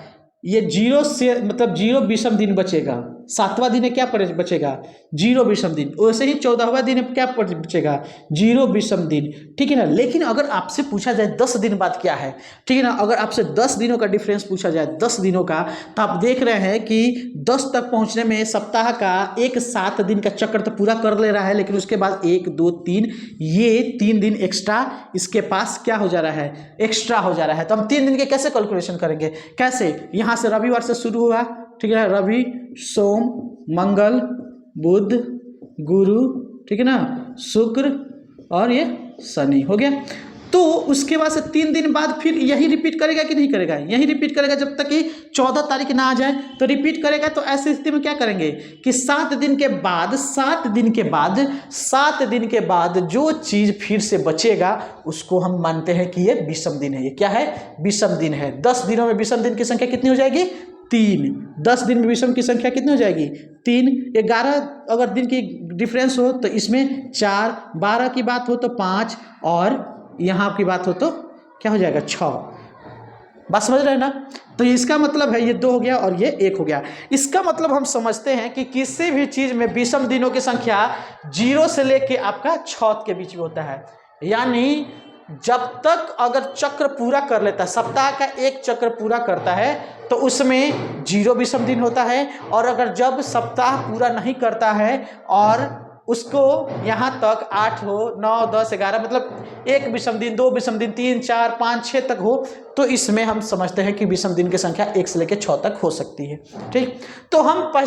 ये 0 से मतलब 0 विषम दिन बचेगा। 7वां दिन क्या बचेगा 0 विषम दिन। वैसे ही 14वां दिन क्या बचेगा 0 विषम दिन, ठीक है ना। लेकिन अगर आपसे पूछा जाए 10 दिन बाद क्या है, ठीक है ना, अगर आपसे 10 दिनों का डिफरेंस पूछा जाए 10 दिनों का, तो आप देख रहे हैं कि 10 तक पहुंचने में सप्ताह का एक 7 दिन का चक्र तो पूरा कर ले रहा है, लेकिन उसके बाद 1 2 3 ये 3 दिन एक्स्ट्रा इसके पास क्या हो जा रहा है, एक्स्ट्रा हो जा रहा है। तो हम 3 दिन के कैसे कैलकुलेशन करेंगे, कैसे, यहाँ से रविवार से शुरू हुआ, ठीक है, रवि सोम मंगल बुध गुरु, ठीक है ना, शुक्र और ये शनि हो गया। तो उसके बाद से 3 दिन बाद फिर यही रिपीट करेगा कि नहीं करेगा, यही रिपीट करेगा जब तक कि 14 तारीख ना आ जाए तो रिपीट करेगा। तो ऐसी स्थिति में क्या करेंगे कि 7 दिन के बाद जो चीज फिर से बचेगा उसको हम मानते हैं कि ये विषम दिन है। ये क्या है, विषम दिन है। 10 दिनों में विषम दिन की संख्या कितनी हो जाएगी 3। 10 दिन में विषम की संख्या कितनी हो जाएगी 3। 11 अगर दिन की डिफरेंस हो तो इसमें 4, 12 की बात हो तो 5 और यहाँ की बात हो तो क्या हो जाएगा 6। बात समझ रहे हैं ना। तो इसका मतलब है ये 2 हो गया और ये 1 हो गया। इसका मतलब हम समझते हैं कि किसी भी चीज में विषम दिनों की संख्या 0 से लेके आपका 6 के बीच में होता है। यानी जब तक अगर चक्र पूरा कर लेता है, सप्ताह का एक चक्र पूरा करता है तो उसमें 0 विषम दिन होता है। और अगर जब सप्ताह पूरा नहीं करता है और उसको यहाँ तक 8 हो, 9, 10, 11 मतलब 1 विषम दिन, 2 विषम दिन, 3, 4, 5, 6 तक हो, तो इसमें हम समझते हैं कि विषम दिन की संख्या 1 से लेकर 6 तक हो सकती है। ठीक, तो हम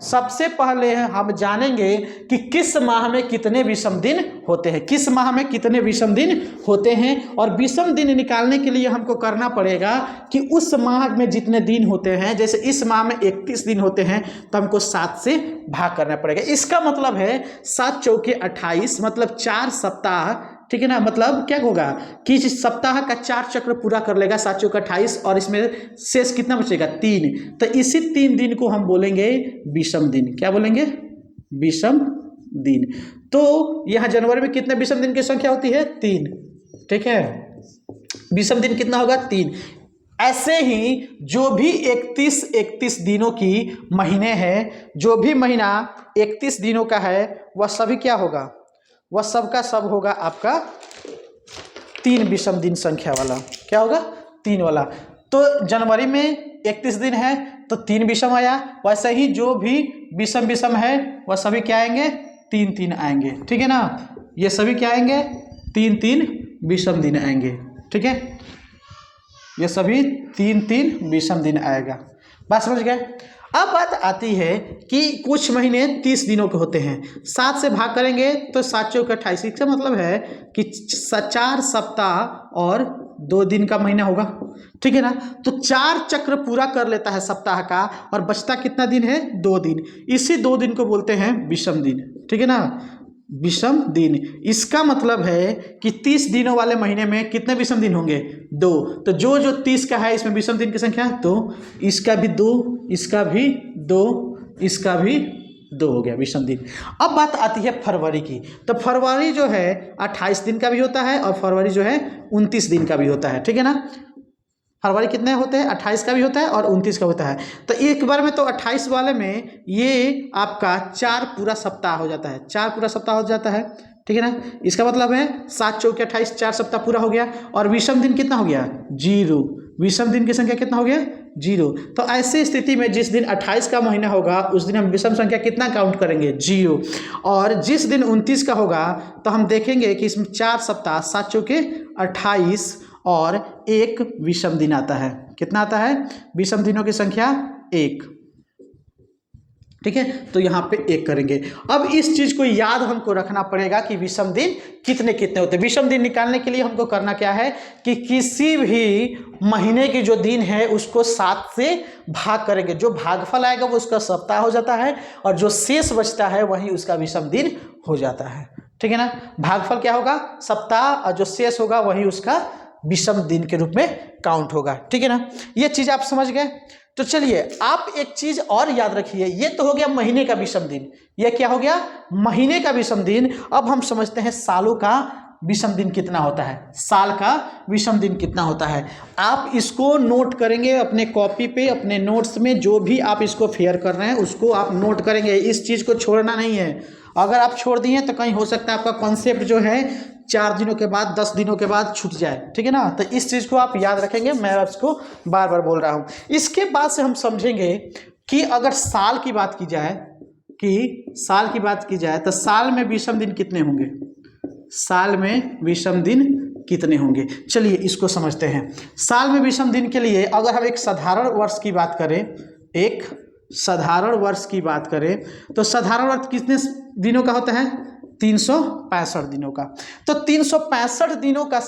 सबसे पहले हम जानेंगे कि किस माह में कितने विषम दिन होते हैं, किस माह में कितने विषम दिन होते हैं। और विषम दिन निकालने के लिए हमको करना पड़ेगा कि उस माह में जितने दिन होते हैं, जैसे इस माह में 31 दिन होते हैं तो हमको 7 से भाग करना पड़ेगा। इसका मतलब है 7 चौके 28 मतलब 4 सप्ताह, ठीक है ना। मतलब क्या होगा कि सप्ताह का 4 चक्र पूरा कर लेगा, 7 चौके 28, और इसमें शेष कितना बचेगा 3। तो इसी 3 दिन को हम बोलेंगे विषम दिन। क्या बोलेंगे? विषम दिन। तो यहां जनवरी में कितने विषम दिन की संख्या होती है? 3। ठीक है, विषम दिन कितना होगा? 3। ऐसे ही जो भी 31 दिनों की महीने हैं, जो भी महीना 31 दिनों का है वह सभी क्या होगा? वह सबका सब होगा आपका 3 विषम दिन संख्या वाला। क्या होगा? 3 वाला। तो जनवरी में 31 दिन है तो 3 विषम आया। वैसे ही जो भी विषम है वह सभी क्या आएंगे? 3 आएंगे। ठीक है ना, ये सभी क्या आएंगे? 3 विषम दिन आएंगे। ठीक है, ये सभी 3 विषम दिन आएगा। बात समझ गए? अब बात आती है कि कुछ महीने 30 दिनों के होते हैं, 7 से भाग करेंगे तो 7 चौके 28। इसका मतलब है कि 4 सप्ताह और 2 दिन का महीना होगा। ठीक है ना, तो 4 चक्र पूरा कर लेता है सप्ताह का और बचता कितना दिन है? 2 दिन। इसी 2 दिन को बोलते हैं विषम दिन। ठीक है ना, विषम दिन। इसका मतलब है कि 30 दिनों वाले महीने में कितने विषम दिन होंगे? 2। तो जो 30 का है इसमें विषम दिन की संख्या, तो इसका भी 2, इसका भी 2, इसका भी 2 हो गया विषम दिन। अब बात आती है फरवरी की। तो फरवरी जो है 28 दिन का भी होता है और फरवरी जो है 29 दिन का भी होता है। ठीक है ना, फरवरी कितने होते हैं? 28 का भी होता है और 29 का होता है। तो एक बार में तो 28 वाले में ये आपका 4 पूरा सप्ताह हो जाता है, 4 पूरा सप्ताह हो जाता है। ठीक है ना, इसका मतलब है 7 चौके 28, 4 सप्ताह पूरा हो गया। और विषम दिन कितना हो गया? 0। विषम दिन की संख्या कितना हो गया? 0। तो ऐसी स्थिति में जिस दिन 28 का महीना होगा उस दिन हम विषम संख्या कितना काउंट करेंगे? 0। और जिस दिन 29 का होगा तो हम देखेंगे कि इसमें 4 सप्ताह, 7 चौके 28 और 1 विषम दिन आता है। कितना आता है? विषम दिनों की संख्या 1। ठीक है, तो यहाँ पे 1 करेंगे। अब इस चीज को याद हमको रखना पड़ेगा कि विषम दिन कितने कितने होते हैं। विषम दिन निकालने के लिए हमको करना क्या है कि किसी भी महीने की जो दिन है उसको 7 से भाग करेंगे। जो भागफल आएगा वो उसका सप्ताह हो जाता है और जो शेष बचता है वही उसका विषम दिन हो जाता है। ठीक है ना, भागफल क्या होगा? सप्ताह, और जो शेष होगा वही उसका विषम दिन के रूप में काउंट होगा। ठीक है ना, ये चीज आप समझ गए। तो चलिए आप एक चीज और याद रखिए, ये तो हो गया महीने का विषम दिन। ये क्या हो गया? महीने का विषम दिन। अब हम समझते हैं सालों का विषम दिन कितना होता है। साल का विषम दिन कितना होता है आप इसको नोट करेंगे अपने कॉपी पे, अपने नोट्स में। जो भी आप इसको फेयर कर रहे हैं उसको आप नोट करेंगे, इस चीज को छोड़ना नहीं है। अगर आप छोड़ दिए तो कहीं हो सकता है आपका कॉन्सेप्ट जो है 4 दिनों के बाद, 10 दिनों के बाद छूट जाए। ठीक है ना, तो इस चीज़ को आप याद रखेंगे। मैं आपको बार बार बोल रहा हूँ। इसके बाद से हम समझेंगे कि अगर साल की बात की जाए तो साल में विषम दिन कितने होंगे? साल में विषम दिन कितने होंगे? चलिए इसको समझते हैं। साल में विषम दिन के लिए अगर हम एक साधारण वर्ष की बात करें, तो साधारण वर्ष कितने दिनों का होता है? 365 दिनों का। तो 365 दिनों का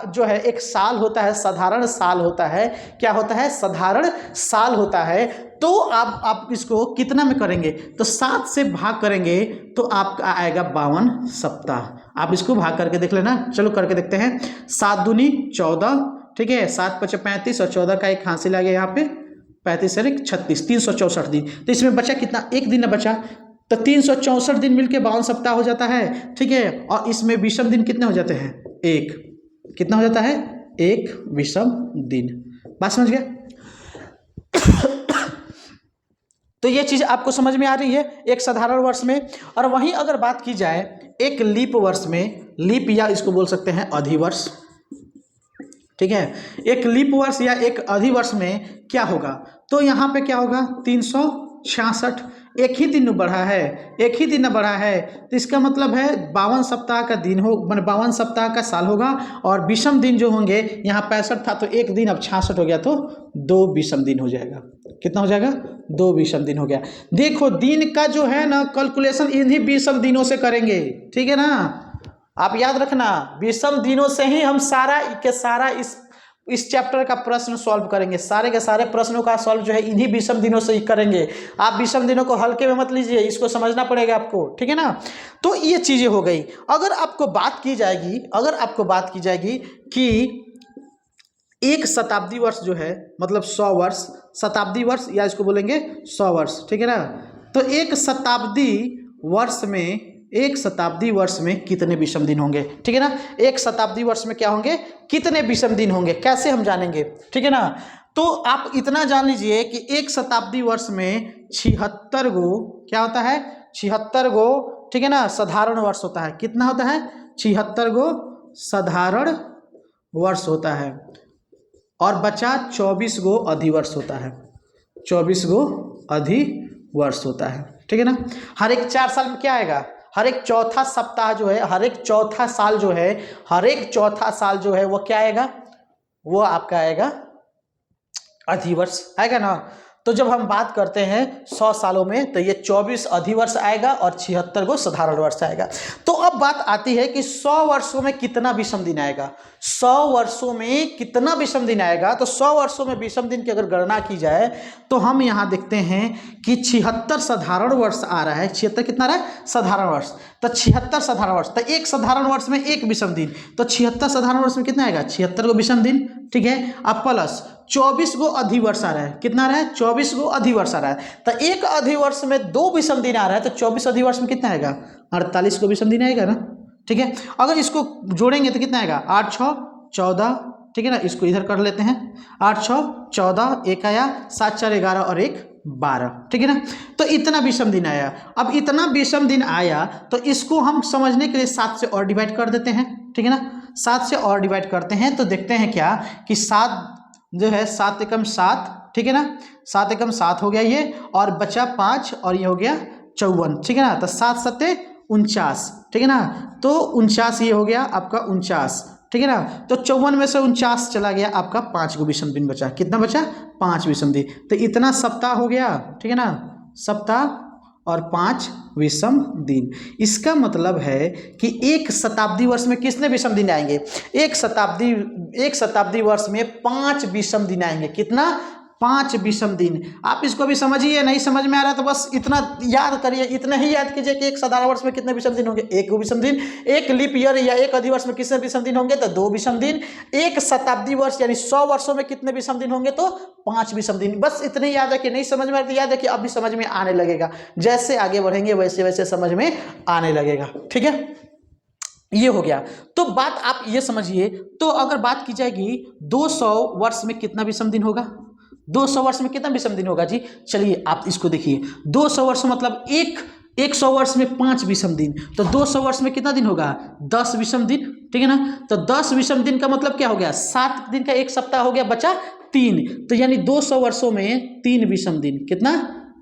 जो है एक साल होता है, साधारण साल होता है। क्या होता है? साधारण साल होता है। तो आप इसको कितना में करेंगे? तो 7 से भाग करेंगे तो आपका आएगा 52 सप्ताह। आप इसको भाग करके देख लेना। चलो करके देखते हैं। 7 दूनी 14, ठीक है, 7 पचे 35 और 14 का एक हासिल आ गया यहाँ पे, 35 से 36, 364 दिन। तो इसमें बचा कितना? 1 दिन बचा। तो 364 दिन मिलके 52 सप्ताह हो जाता है। ठीक है, और इसमें विषम दिन कितने हो जाते हैं? 1। कितना हो जाता है? 1 विषम दिन। बात समझ गए? तो ये चीज आपको समझ में आ रही है एक साधारण वर्ष में। और वहीं अगर बात की जाए एक लीप वर्ष में, लीप या इसको बोल सकते हैं अधिवर्ष, ठीक है। एक लीप वर्ष या एक अधिवर्ष में क्या होगा, तो यहाँ पे क्या होगा 366, एक ही दिन बढ़ा है, एक ही दिन बढ़ा है, तो इसका मतलब है 52 सप्ताह का दिन हो, मतलब 52 सप्ताह का साल होगा। और विषम दिन जो होंगे, यहाँ 65 था तो एक दिन अब 66 हो गया, तो 2 विषम दिन हो जाएगा। कितना हो जाएगा, 2 विषम दिन हो गया। देखो दिन का जो है ना कैलकुलेशन इन्हीं विषम दिनों से करेंगे, ठीक है ना। आप याद रखना विषम दिनों से ही हम सारा के सारा इस चैप्टर का प्रश्न सॉल्व करेंगे। सारे के सारे प्रश्नों का सॉल्व जो है इन्हीं विषम दिनों से ही करेंगे। आप विषम दिनों को हल्के में मत लीजिए, इसको समझना पड़ेगा आपको, ठीक है ना। तो ये चीजें हो गई। अगर आपको बात की जाएगी कि एक शताब्दी वर्ष जो है मतलब 100 वर्ष, शताब्दी वर्ष या इसको बोलेंगे 100 वर्ष, ठीक है ना। तो एक शताब्दी वर्ष में कितने विषम दिन होंगे, ठीक है ना। एक शताब्दी वर्ष में क्या होंगे, कितने विषम दिन होंगे, कैसे हम जानेंगे, ठीक है ना। तो आप इतना जान लीजिए कि एक शताब्दी वर्ष में 76 गो क्या होता है, 76 गो, ठीक है ना, साधारण वर्ष होता है। कितना होता है, 76 गो साधारण वर्ष होता है, और बचा 24 गो अधिवर्ष होता है, 24 गो अधिवर्ष होता है, ठीक है ना। हर एक 4 साल में क्या आएगा, हर एक चौथा सप्ताह जो है, हर एक चौथा साल जो है वो क्या आएगा, वो आपका आएगा अधिवर्ष आएगा ना। तो जब हम बात करते हैं 100 सालों में, तो ये 24 अधिवर्ष आएगा और 76 को साधारण वर्ष आएगा। तो अब बात आती है कि 100 वर्षों में कितना विषम दिन आएगा, 100 वर्षों में कितना विषम दिन आएगा। तो 100 वर्षों में विषम दिन की अगर गणना की जाए तो हम यहाँ देखते हैं कि 76 साधारण वर्ष आ रहा है। 76 कितना रहा है, साधारण वर्ष। तो 76 साधारण वर्ष, तो एक साधारण वर्ष में एक विषम दिन, तो 76 साधारण वर्ष में कितना आएगा, 76 को विषम दिन, ठीक है। अब प्लस 24 गो अधिवर्ष आ रहा है। कितना आ रहा है, 24 गो अधिवर्ष आ रहा है। तो एक अधिवर्ष में 2 विषम दिन आ रहा है, तो 24 अधिवर्ष में कितना आएगा, 48 को विषम दिन आएगा ना, ठीक है। अगर इसको जोड़ेंगे तो कितना आएगा, 8 6 14, ठीक है ना। इसको इधर कर लेते हैं, 8 6 14, एक आया, 7 4 11 और 1 12, ठीक है ना। तो इतना विषम दिन आया। अब इतना विषम दिन आया तो इसको हम समझने के लिए 7 से और डिवाइड कर देते हैं, ठीक है ना। 7 से और डिवाइड करते हैं तो देखते हैं क्या कि 7 जो है 7 एकम 7, ठीक है ना, 7 एकम 7 हो गया ये, और बचा 5 और ये हो गया 54, ठीक है ना। तो 7 7 49, ठीक है ना। तो 49 ये हो गया आपका 49, ठीक है ना। तो 54 में से 49 चला गया, आपका 5 को विषम दिन बचा। कितना बचा, 5 विषम दिन। तो इतना सप्ताह हो गया, ठीक है ना, सप्ताह और 5 विषम दिन। इसका मतलब है कि एक शताब्दी वर्ष में कितने विषम दिन आएंगे, एक शताब्दी वर्ष में 5 विषम दिन आएंगे। कितना, 5 विषम दिन। आप इसको भी समझिए, नहीं समझ में आ रहा तो बस इतना याद करिए, इतना ही याद कीजिए कि एक साधारण वर्ष में कितने विषम दिन होंगे, 1 विषम दिन। एक लीप ईयर या एक अधिवर्ष में कितने विषम दिन होंगे, तो 2 विषम दिन। एक शताब्दी वर्ष यानी 100 वर्षों में कितने विषम दिन होंगे, तो 5 विषम दिन। बस इतने याद रखिए, नहीं समझ में आया तो याद रखिए, अब भी समझ में आने लगेगा। जैसे आगे बढ़ेंगे वैसे वैसे समझ में आने लगेगा, ठीक है। ये हो गया। तो बात आप ये समझिए, तो अगर बात की जाएगी 200 वर्ष में कितना विषम दिन होगा, 200 वर्ष में कितना विषम दिन होगा जी। चलिए आप इसको देखिए, 200 वर्ष मतलब 100 वर्ष में 5 विषम दिन, तो 200 वर्ष में कितना दिन होगा, 10 विषम दिन, ठीक है ना। तो 10 विषम दिन का मतलब क्या हो गया, 7 दिन का एक सप्ताह हो गया, बचा 3। तो यानी 200 वर्षों में 3 विषम दिन। कितना,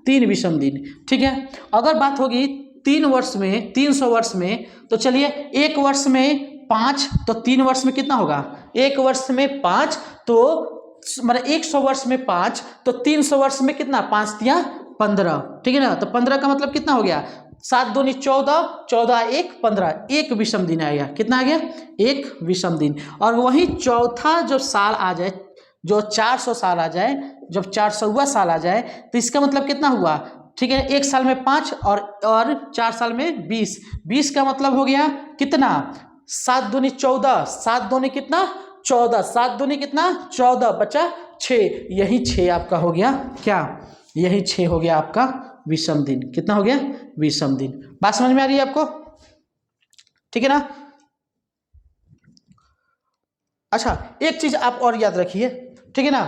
3 विषम दिन, ठीक है। अगर बात होगी 3 वर्ष में, 300 वर्ष में, तो चलिए 1 वर्ष में 5, तो 3 वर्ष में कितना होगा, 1 वर्ष में 5, तो मतलब 100 वर्ष में 5, तो 300 वर्ष में कितना, 5 तिया 15, ठीक है ना। तो 15 का मतलब कितना हो गया, 7 दूनी 14, 14 1 15, 1 विषम दिन आएगा। कितना आ गया, 1 विषम दिन। और वही चौथा जो साल आ जाए, जो 400 साल आ जाए, जब 400वां साल आ जाए, तो इसका मतलब कितना हुआ, ठीक है। 1 साल में 5 और 4 साल में 20, 20 का मतलब हो गया कितना, 7 दूनी 14, 7 दूनी कितना 14, 7 दूनी कितना 14, बचा 6। यही 6 आपका हो गया क्या, यही 6 हो गया आपका विषम दिन। कितना हो गया, विषम दिन। बात समझ में आ रही है आपको, ठीक है ना। अच्छा एक चीज आप और याद रखिए, ठीक है ना,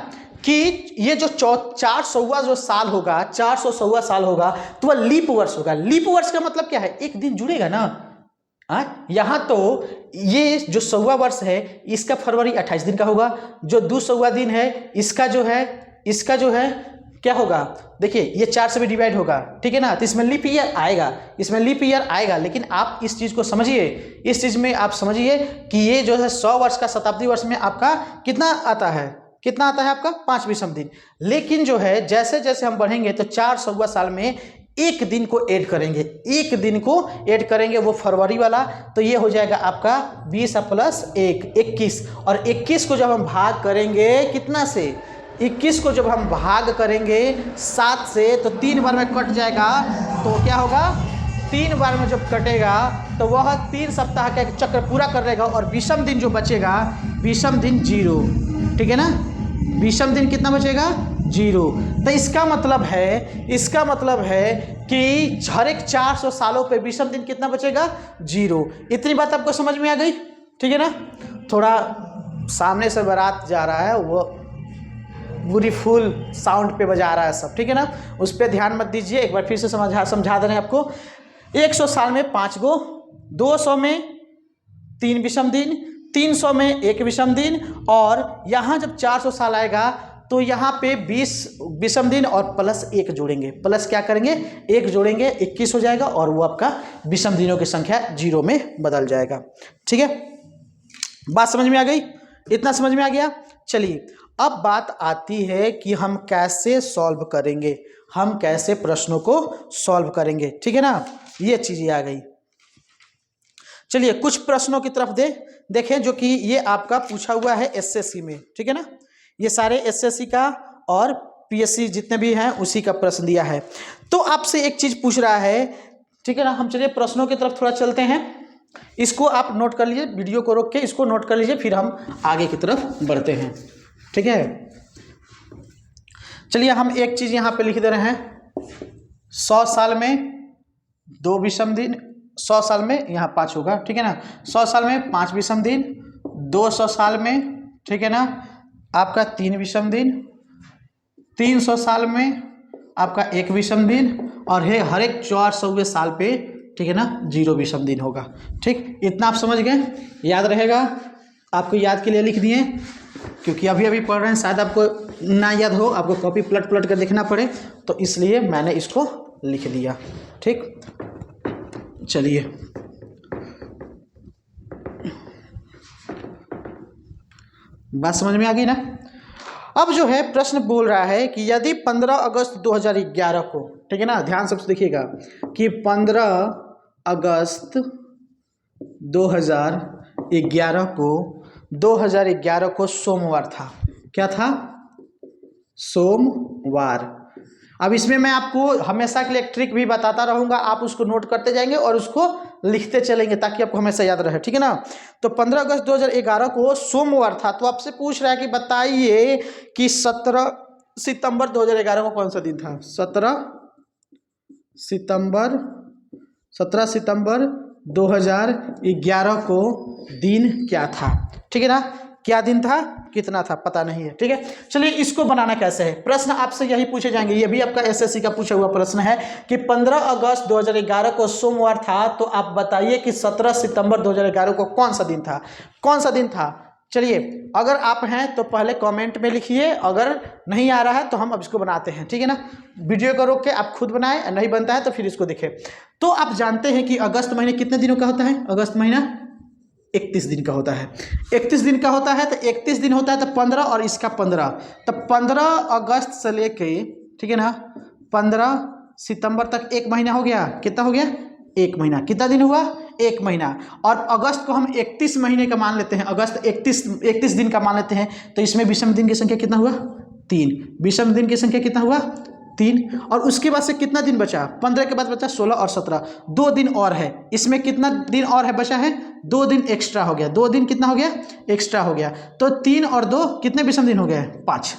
कि ये जो 400वां जो साल होगा, 400वां साल होगा, तो वह लीप वर्ष होगा। लीप वर्ष का मतलब क्या है, एक दिन जुड़ेगा ना, यहाँ तो ये जो 100वां वर्ष है इसका फरवरी 28 दिन का होगा, जो 200वां दिन है इसका जो है क्या होगा, देखिए ये 4 से भी डिवाइड होगा, ठीक है ना, तो इसमें लीप ईयर आएगा, लेकिन आप इस चीज़ को समझिए, इस चीज़ में आप समझिए कि ये जो है 100 वर्ष का शताब्दी वर्ष में आपका कितना आता है आपका 5 विषम दिन। लेकिन जो है जैसे जैसे हम बढ़ेंगे तो 400वां साल में एक दिन को ऐड करेंगे, वो फरवरी वाला, तो ये हो जाएगा आपका 20 + 1 21, और 21 को जब हम भाग करेंगे कितना से, 21 को जब हम भाग करेंगे 7 से तो 3 बार में कट जाएगा, तो क्या होगा 3 बार में जब कटेगा तो वह 3 सप्ताह का एक चक्र पूरा कर लेगा, और विषम दिन जो बचेगा, विषम दिन 0, ठीक है ना, विषम दिन कितना बचेगा 0। तो इसका मतलब है कि हर एक 400 सालों पे विषम दिन कितना बचेगा 0। इतनी बात आपको समझ में आ गई, ठीक है ना। थोड़ा सामने से बारात जा रहा है, वो पूरी फुल साउंड पे बजा रहा है सब, ठीक है ना, उस पर ध्यान मत दीजिए। एक बार फिर से समझा दे रहे हैं आपको। 100 साल में 5 गो, 200 में 3 विषम दिन, 300 में 1 विषम दिन, और यहाँ जब 400 साल आएगा तो यहाँ पे 20 विषम दिन और प्लस 1 जोड़ेंगे, प्लस क्या करेंगे 1 जोड़ेंगे, 21 हो जाएगा, और वो आपका विषम दिनों की संख्या 0 में बदल जाएगा, ठीक है। बात समझ में आ गई, इतना समझ में आ गया। चलिए अब बात आती है कि हम कैसे सॉल्व करेंगे, हम कैसे प्रश्नों को सॉल्व करेंगे, ठीक है ना, ये चीज़ें आ गई। चलिए कुछ प्रश्नों की तरफ देखें जो कि ये आपका पूछा हुआ है एसएससी में, ठीक है ना, ये सारे एसएससी का और पीएससी जितने भी हैं उसी का प्रश्न दिया है। तो आपसे एक चीज़ पूछ रहा है, ठीक है ना, हम चलिए प्रश्नों की तरफ थोड़ा चलते हैं, इसको आप नोट कर लीजिए, वीडियो को रोक के इसको नोट कर लीजिए, फिर हम आगे की तरफ बढ़ते हैं, ठीक है। चलिए हम एक चीज़ यहाँ पे लिख दे रहे हैं, 100 साल में 2 विषम दिन, 100 साल में यहाँ 5 होगा, ठीक है ना, 100 साल में 5 विषम दिन, 200 साल में, ठीक है ना, आपका 3 विषम दिन, 300 साल में आपका 1 विषम दिन, और हर एक 400वें साल पे, ठीक है ना, 0 विषम दिन होगा, ठीक। इतना आप समझ गए, याद रहेगा, आपको याद के लिए लिख दिए, क्योंकि अभी पढ़ रहे हैं, शायद आपको ना याद हो, आपको कॉपी पलट कर देखना पड़े, तो इसलिए मैंने इसको लिख दिया, ठीक। चलिए बात समझ में आ गई ना। अब जो है प्रश्न बोल रहा है कि यदि 15 अगस्त 2011 को, ठीक है ना, ध्यान से देखिएगा कि 15 अगस्त 2011 को सोमवार था, क्या था, सोमवार। अब इसमें मैं आपको हमेशा के लिए एक ट्रिक भी बताता रहूँगा, आप उसको नोट करते जाएंगे और उसको लिखते चलेंगे ताकि आपको हमेशा याद रहे, ठीक है ना। तो 15 अगस्त 2011 को सोमवार था, तो आपसे पूछ रहा है कि बताइए कि 17 सितंबर 2011 को कौन सा दिन था। 17 सितंबर 2011 को दिन क्या था, ठीक है ना, क्या दिन था, कितना था, पता नहीं है, ठीक है। चलिए इसको बनाना कैसे है, प्रश्न आपसे यही पूछे जाएंगे, ये भी आपका एसएससी का पूछा हुआ प्रश्न है कि 15 अगस्त 2011 को सोमवार था, तो आप बताइए कि 17 सितंबर 2011 को कौन सा दिन था। चलिए अगर आप हैं तो पहले कमेंट में लिखिए, अगर नहीं आ रहा है तो हम अब इसको बनाते हैं, ठीक है ना। वीडियो को रोक के आप खुद बनाएं, नहीं बनता है तो फिर इसको देखें। तो आप जानते हैं कि अगस्त महीने कितने दिनों का होता है, अगस्त महीना 31 दिन का होता है, 31 दिन का होता है, तो 31 दिन होता है तो 15 और इसका 15, तो 15 अगस्त से लेके, ठीक है ना, 15 सितंबर तक 1 महीना हो गया, कितना हो गया 1 महीना, कितना दिन हुआ 1 महीना। और अगस्त को हम 31 महीने का मान लेते हैं, अगस्त 31 दिन का मान लेते हैं, तो इसमें विषम दिन की संख्या कितना हुआ 3, विषम दिन की संख्या कितना हुआ 3, और उसके बाद से कितना दिन बचा, 15 के बाद बचा 16 और 17, 2 दिन और है, इसमें कितना दिन और है बचा है 2 दिन एक्स्ट्रा हो गया, 2 दिन कितना हो गया एक्स्ट्रा हो गया, तो 3 और 2 कितने विषम दिन हो गए 5,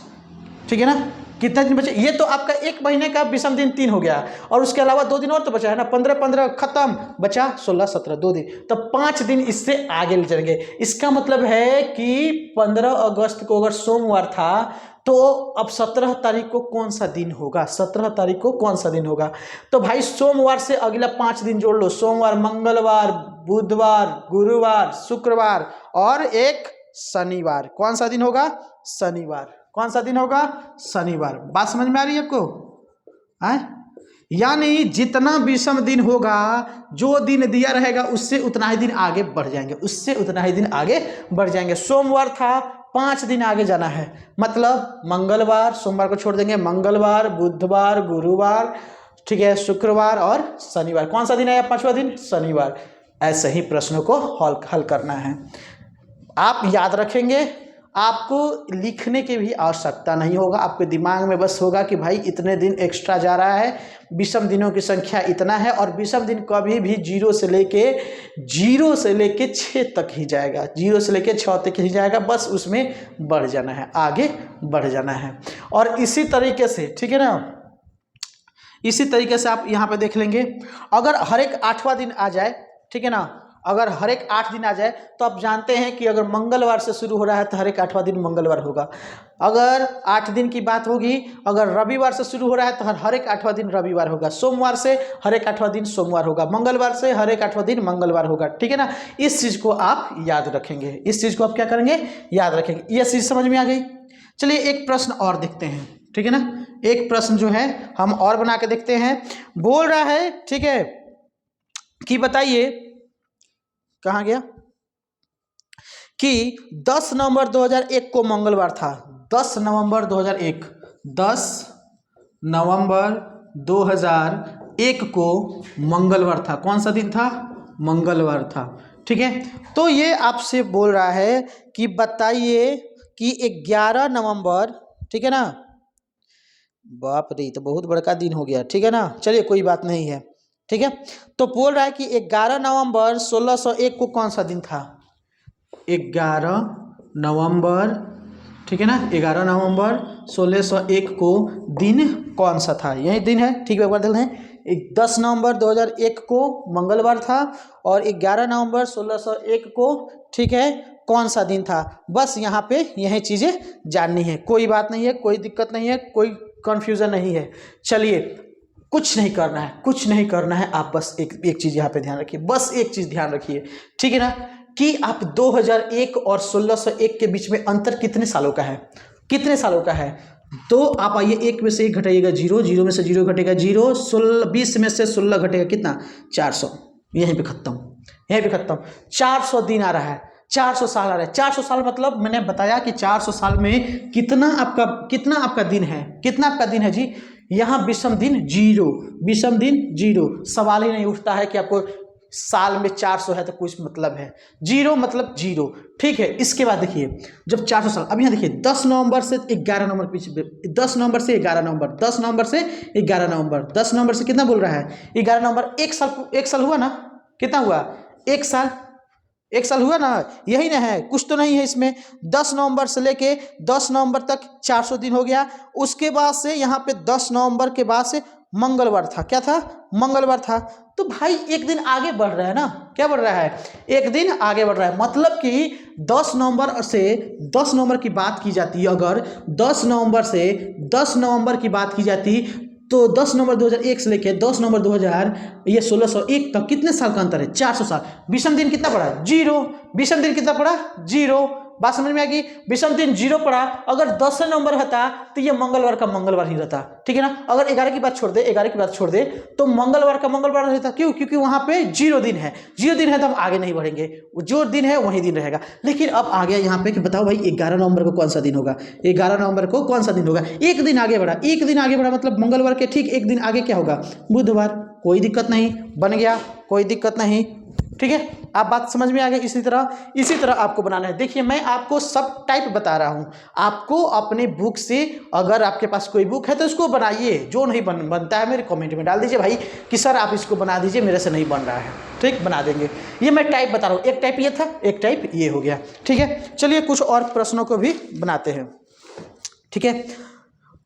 ठीक है ना। कितना दिन बचे, ये तो आपका 1 महीने का विषम दिन 3 हो गया, और उसके अलावा 2 दिन और तो बचा है ना, 15 खत्म, बचा 16 17 2 दिन, तो 5 दिन इससे आगे ले चलेंगे। इसका मतलब है कि 15 अगस्त को अगर सोमवार था तो अब 17 तारीख को कौन सा दिन होगा, 17 तारीख को कौन सा दिन होगा, तो भाई सोमवार से अगला 5 दिन जोड़ लो, सोमवार, मंगलवार, बुधवार, गुरुवार, शुक्रवार और एक शनिवार। कौन सा दिन होगा? शनिवार। कौन सा दिन होगा? शनिवार। बात समझ में आ रही है आपको? यानी जितना विषम दिन होगा, जो दिन दिया रहेगा उससे उतना ही दिन आगे बढ़ जाएंगे, उससे उतना ही दिन आगे बढ़ जाएंगे। सोमवार था, 5 दिन आगे जाना है, मतलब मंगलवार, सोमवार को छोड़ देंगे, मंगलवार, बुधवार, गुरुवार, ठीक है, शुक्रवार और शनिवार। कौन सा दिन है 5वां दिन? शनिवार। ऐसे ही प्रश्नों को हल करना है। आप याद रखेंगे, आपको लिखने की भी आवश्यकता नहीं होगा, आपके दिमाग में बस होगा कि भाई इतने दिन एक्स्ट्रा जा रहा है, विषम दिनों की संख्या इतना है, और विषम दिन कभी भी 0 से लेके 6 तक ही जाएगा, 0 से लेके 6 तक ही जाएगा, बस उसमें बढ़ जाना है, आगे बढ़ जाना है। और इसी तरीके से, ठीक है ना, इसी तरीके से आप यहाँ पे देख लेंगे, अगर हर एक 8वां दिन आ जाए, ठीक है ना, अगर हर एक 8 दिन आ जाए तो आप जानते हैं कि अगर मंगलवार से शुरू हो रहा है तो हर एक 8वां दिन मंगलवार होगा। अगर 8 दिन की बात होगी, अगर रविवार से शुरू हो रहा है तो हर एक 8वां दिन रविवार होगा, सोमवार से हर एक 8वां दिन सोमवार होगा, मंगलवार से हर एक 8वां दिन मंगलवार होगा, ठीक है ना। इस चीज़ को आप याद रखेंगे, इस चीज़ को आप क्या करेंगे? याद रखेंगे। ये चीज़ समझ में आ गई? चलिए एक प्रश्न और देखते हैं, ठीक है ना, एक प्रश्न जो है हम और बना के देखते हैं। बोल रहा है, ठीक है, कि बताइए, कहाँ गया, कि 10 नवंबर 2001 को मंगलवार था। 10 नवंबर 2001, 10 नवंबर 2001 को मंगलवार था। कौन सा दिन था? मंगलवार था, ठीक है। तो ये आपसे बोल रहा है कि बताइए कि 11 नवंबर, ठीक है ना, बाप रे, तो बहुत बड़का दिन हो गया, ठीक है ना, चलिए कोई बात नहीं है, ठीक है। तो बोल रहा है कि 11 नवंबर 1601 को कौन सा दिन था? 11 नवंबर, ठीक है ना, 11 नवंबर 1601 को दिन कौन सा था? यही दिन है, ठीक है, बदल हैं। 10 नवंबर 2001 को मंगलवार था और 11 नवंबर 1601 को, ठीक है, कौन सा दिन था? बस यहाँ पे यही चीज़ें जाननी है, कोई बात नहीं है, कोई दिक्कत नहीं है, कोई कन्फ्यूज़न नहीं है। चलिए, कुछ नहीं करना है, कुछ नहीं करना है, आप बस एक चीज़ यहाँ पे ध्यान रखिए, बस एक चीज़ ध्यान रखिए, ठीक है ना, कि आप 2001 और 1601 के बीच में अंतर कितने सालों का है? कितने सालों का है? तो आप आइए, 1 में से 1 घटाइएगा 0, 0 में से 0 घटेगा 0, 20 में से 16 घटेगा कितना? 400। यहीं पे खत्म, यहीं पे खत्म। 400 दिन आ रहा है, 400 साल आ रहा है। 400 साल मतलब मैंने बताया कि 400 साल में कितना आपका दिन है? कितना आपका दिन है जी? यहाँ विषम दिन 0, विषम दिन 0, सवाल ही नहीं उठता है कि आपको साल में 400 है तो कुछ मतलब है, 0 मतलब 0, ठीक है। इसके बाद देखिए, जब 400 साल, अब यहाँ देखिए 10 नवंबर से 11 नवंबर पीछे, 10 नवंबर से 11 नवंबर, 10 नवंबर से 11 नवंबर, 10 नवंबर से कितना बोल रहा है? 11 नवंबर, एक साल हुआ ना? कितना हुआ? 1 साल, 1 साल हुआ ना? यही ना है, कुछ तो नहीं है इसमें। 10 नवंबर से लेके 10 नवंबर तक 400 दिन हो गया। उसके बाद से यहाँ पे 10 नवंबर के बाद से मंगलवार था। क्या था? मंगलवार था। तो भाई एक दिन आगे बढ़ रहा है ना? क्या बढ़ रहा है? एक दिन आगे बढ़ रहा है, मतलब कि 10 नवंबर से 10 नवंबर की बात की जाती है, अगर 10 नवंबर से 10 नवंबर की बात की जाती तो 10 नवंबर 2001 से लेके 10 नवंबर 1601 तक कितने साल का अंतर है? 400 साल। विषम दिन कितना पड़ा? 0। विषम दिन कितना पड़ा? 0। बात समझ में आ गई? विषम दिन 0 पड़ा। अगर 10 नवंबर होता तो ये मंगलवार का मंगलवार ही रहता, ठीक है ना। अगर 11 की बात छोड़ दे, 11 की बात छोड़ दे तो मंगलवार का मंगलवार रहता। क्यों? क्योंकि वहां पे 0 दिन है, 0 दिन है तो हम आगे नहीं बढ़ेंगे, जो दिन है वही दिन रहेगा। लेकिन अब आ गया यहाँ पे कि बताओ भाई 11 नवंबर को कौन सा दिन होगा? 11 नवंबर को कौन सा दिन होगा? एक दिन आगे बढ़ा, एक दिन आगे बढ़ा मतलब मंगलवार के ठीक एक दिन आगे क्या होगा? बुधवार। कोई दिक्कत नहीं, बन गया, कोई दिक्कत नहीं, ठीक है। आप बात समझ में आ गई। इसी तरह आपको बनाना है। देखिए मैं आपको सब टाइप बता रहा हूँ, आपको अपने बुक से, अगर आपके पास कोई बुक है तो इसको बनाइए, जो नहीं बनता है मेरे कमेंट में डाल दीजिए भाई कि सर आप इसको बना दीजिए, मेरे से नहीं बन रहा है, ठीक, बना देंगे। ये मैं टाइप बता रहा हूँ, एक टाइप ये था, एक टाइप ये हो गया, ठीक है। चलिए कुछ और प्रश्नों को भी बनाते हैं, ठीक है।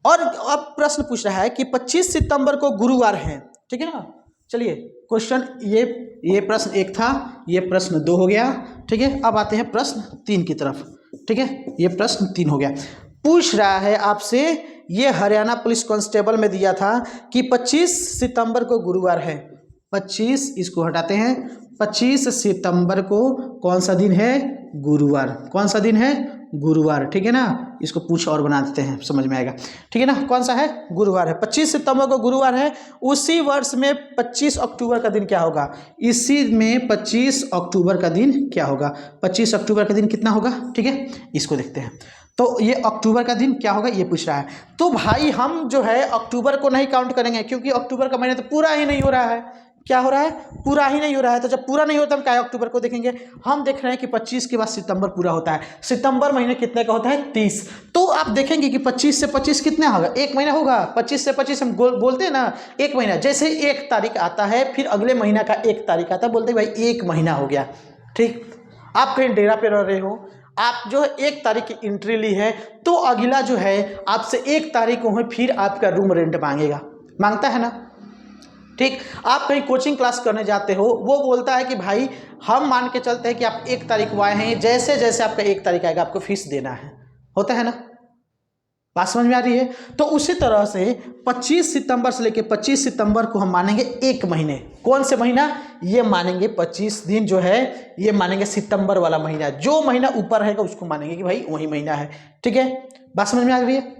और अब प्रश्न पूछ रहा है कि 25 सितंबर को गुरुवार है, ठीक है ना। चलिए क्वेश्चन, ये प्रश्न 1 था, ये प्रश्न 2 हो गया, ठीक है। अब आते हैं प्रश्न 3 की तरफ, ठीक है। ये प्रश्न 3 हो गया। पूछ रहा है आपसे, ये हरियाणा पुलिस कांस्टेबल में दिया था कि 25 सितंबर को गुरुवार है। 25, इसको हटाते हैं, 25 सितंबर को कौन सा दिन है? गुरुवार। कौन सा दिन है? गुरुवार। ठीक है ना, इसको पूछ और बना देते हैं, समझ में आएगा। ठीक है ना, कौन सा है? गुरुवार है। 25 सितंबर को गुरुवार है। उसी वर्ष में 25 अक्टूबर का दिन क्या होगा? इसी में 25 अक्टूबर का दिन क्या होगा? 25 अक्टूबर का दिन कितना होगा? ठीक है, इसको देखते हैं। तो ये अक्टूबर का दिन क्या होगा ये पूछ रहा है। तो भाई हम जो है अक्टूबर को नहीं काउंट करेंगे, क्योंकि अक्टूबर का महीना तो पूरा ही नहीं हो रहा है। क्या हो रहा है? पूरा ही नहीं हो रहा है। तो जब पूरा नहीं होता हम क्या अक्टूबर को देखेंगे? हम देख रहे हैं कि 25 के बाद सितंबर पूरा होता है। सितंबर महीने कितने का होता है? 30। तो आप देखेंगे कि 25 से 25 कितना होगा? एक महीना होगा। 25 से 25 हम बोलते हैं ना एक महीना। जैसे 1 तारीख आता है फिर अगले महीना का 1 तारीख आता है, बोलते हैं भाई 1 महीना हो गया। ठीक, आप कहीं डेरा पे रह रहे हो, आप जो है 1 तारीख की एंट्री ली है, तो अगला जो है आपसे 1 तारीख को है फिर आपका रूम रेंट मांगेगा, मांगता है ना। ठीक, आप कहीं कोचिंग क्लास करने जाते हो, वो बोलता है कि भाई हम मान के चलते हैं कि आप 1 तारीख को आए हैं, जैसे जैसे आपका 1 तारीख आएगा आपको फीस देना है, होता है ना। बात समझ में आ रही है? तो उसी तरह से 25 सितंबर से लेकर 25 सितंबर को हम मानेंगे 1 महीने। कौन से महीना? ये मानेंगे 25 दिन जो है ये मानेंगे सितंबर वाला महीना। जो महीना ऊपर रहेगा उसको मानेंगे कि भाई वही महीना है। ठीक है, बात समझ में आ रही है?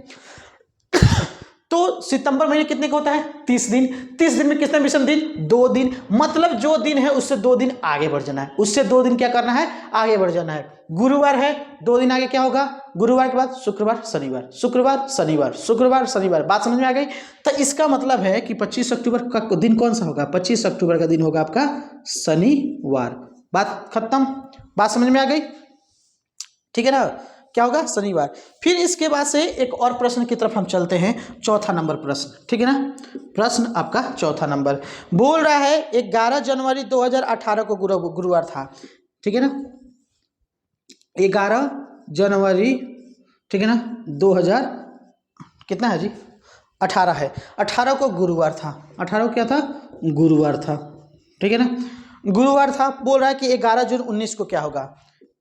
तो सितंबर महीने कितने का होता है? 30 दिन। 30 दिन में कितने विषम दिन? 2 दिन। मतलब जो दिन है उससे 2 दिन आगे बढ़ जाना है। उससे 2 दिन क्या करना है? आगे बढ़ जाना है। गुरुवार है, 2 दिन आगे क्या होगा? गुरुवार के बाद शुक्रवार शनिवार, शुक्रवार शनिवार, शुक्रवार शनिवार। बात समझ में आ गई? तो इसका मतलब है कि 25 अक्टूबर का दिन कौन सा होगा? 25 अक्टूबर का दिन होगा आपका शनिवार। बात खत्म। बात समझ में आ गई? ठीक है ना, क्या होगा? शनिवार। फिर इसके बाद से एक और प्रश्न की तरफ हम चलते हैं, चौथा नंबर प्रश्न। ठीक है ना, प्रश्न आपका चौथा नंबर बोल रहा है 11 जनवरी 2018 को गुरुवार था। ठीक है ना, 11 जनवरी, ठीक है ना, 2000 कितना है जी? 18 है। 18 को गुरुवार था। 18 को क्या था? गुरुवार था। ठीक है ना, गुरुवार था। बोल रहा है कि 11 जून 19 को क्या होगा?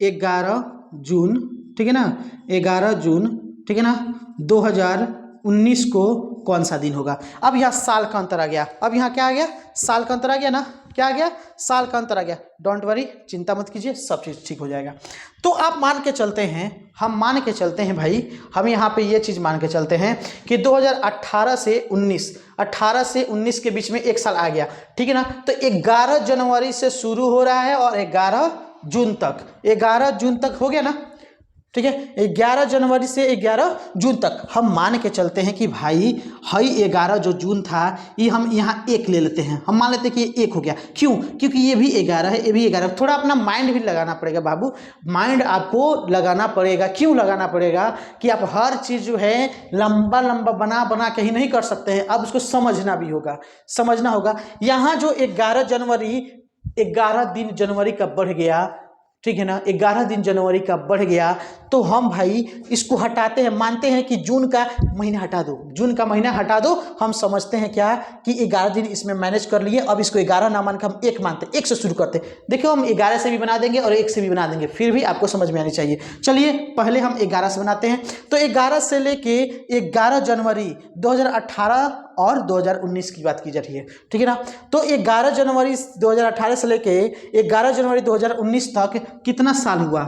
11 जून, ठीक है ना, 11 जून, ठीक है ना, 2019 को कौन सा दिन होगा? अब यहाँ साल का अंतर आ गया। अब यहाँ क्या आ गया? साल का अंतर आ गया ना। क्या आ गया? साल का अंतर आ गया। डोंट वरी, चिंता मत कीजिए, सब चीज़ ठीक हो जाएगा। तो आप मान के चलते हैं, हम मान के चलते हैं भाई, हम यहाँ पे ये चीज़ मान के चलते हैं कि 2018 से 19, 18 से 19 के बीच में 1 साल आ गया। ठीक है ना, तो 11 जनवरी से शुरू हो रहा है और 11 जून तक, 11 जून तक हो गया ना। ठीक है, 11 जनवरी से 11 जून तक हम मान के चलते हैं कि भाई हई 11 जो जून था ये हम यहाँ 1 ले लेते हैं। हम मान लेते हैं कि ये 1 हो गया। क्यों? क्योंकि ये भी 11 है, ये भी 11। थोड़ा अपना माइंड भी लगाना पड़ेगा बाबू, माइंड आपको लगाना पड़ेगा। क्यों लगाना पड़ेगा? कि आप हर चीज़ जो है लंबा लंबा बना बना के ही नहीं कर सकते हैं, अब उसको समझना भी होगा, समझना होगा। यहाँ जो 11 जनवरी, 11 दिन जनवरी का बढ़ गया, ठीक है ना, 11 दिन जनवरी का बढ़ गया, तो हम भाई इसको हटाते हैं, मानते हैं कि जून का महीना हटा दो, जून का महीना हटा दो। हम समझते हैं क्या कि 11 दिन इसमें मैनेज कर लिए। अब इसको 11 ना मान के हम 1 मानते, 1 से शुरू करते। देखो हम 11 से भी बना देंगे और 1 से भी बना देंगे, फिर भी आपको समझ में आनी चाहिए। चलिए पहले हम 11 से बनाते हैं। तो 11 से लेके 11 जनवरी 2018 और 2019 की बात की जा रही है। ठीक है ना, तो 11 जनवरी 2018 से लेके 11 जनवरी 2019 तक कितना साल हुआ?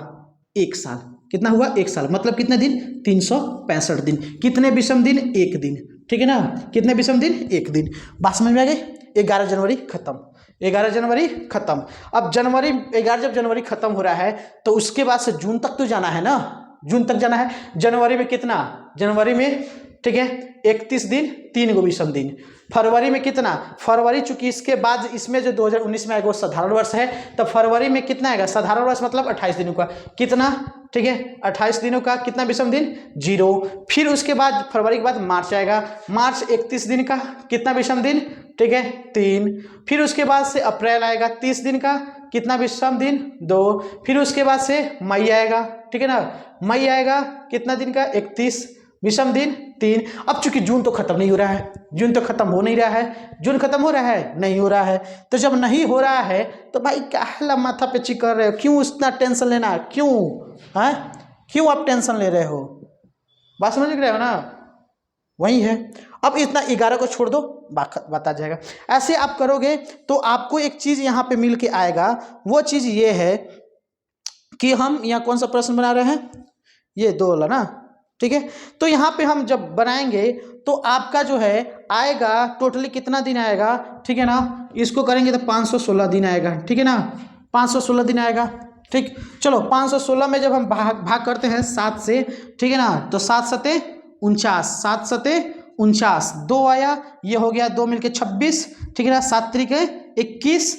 1 साल। कितना हुआ? 1 साल। मतलब कितने दिन? 365 दिन। कितने विषम दिन? 1 दिन। ठीक है ना, कितने विषम दिन? 1 दिन। बात समझ में आ गई? 11 जनवरी खत्म, 11 जनवरी खत्म। अब जनवरी 11 जब जनवरी खत्म हो रहा है तो उसके बाद से जून तक तो जाना है ना, जून तक जाना है। जनवरी में कितना? जनवरी में, ठीक है, 31 दिन, 3 गो विषम दिन। फरवरी में कितना? फरवरी चूंकि इसके बाद इसमें जो 2019 में आएगा वो साधारण वर्ष है, तो फरवरी में कितना आएगा? साधारण वर्ष मतलब 28 दिनों का। कितना? ठीक है, 28 दिनों का। कितना विषम दिन? 0। फिर उसके बाद फरवरी के बाद मार्च आएगा, मार्च 31 दिन का। कितना विषम दिन? ठीक है, 3। फिर उसके बाद से अप्रैल आएगा, 30 दिन का। कितना विषम दिन? 2। फिर उसके बाद से मई आएगा, ठीक है ना, मई आएगा कितना दिन का? 31 विषम दिन, 3। अब चूंकि जून तो खत्म नहीं हो रहा है, जून तो खत्म हो नहीं रहा है। जून खत्म हो रहा है? नहीं हो रहा है। तो जब नहीं हो रहा है तो भाई क्या माथा पेची कर रहे हो? क्यों उतना टेंशन लेना? क्यों है? क्यों आप टेंशन ले रहे हो? बात समझ रहे हो ना? वही है। अब इतना 11 को छोड़ दो, बता जाएगा। ऐसे आप करोगे तो आपको एक चीज़ यहाँ पे मिल के आएगा। वो चीज़ ये है कि हम यहाँ कौन सा प्रश्न बना रहे हैं, ये 2 वाला ना, ठीक है। तो यहाँ पे हम जब बनाएंगे तो आपका जो है आएगा टोटली कितना दिन आएगा, ठीक है ना। इसको करेंगे तो 516 दिन आएगा, ठीक है ना, 516 दिन आएगा, ठीक। चलो 516 में जब हम भाग करते हैं 7 से, ठीक है ना, तो 7 सते 49, 7 सते 49, 2 आया, ये हो गया 2 मिलके 26, ठीक है ना, 7 त्रिके 21,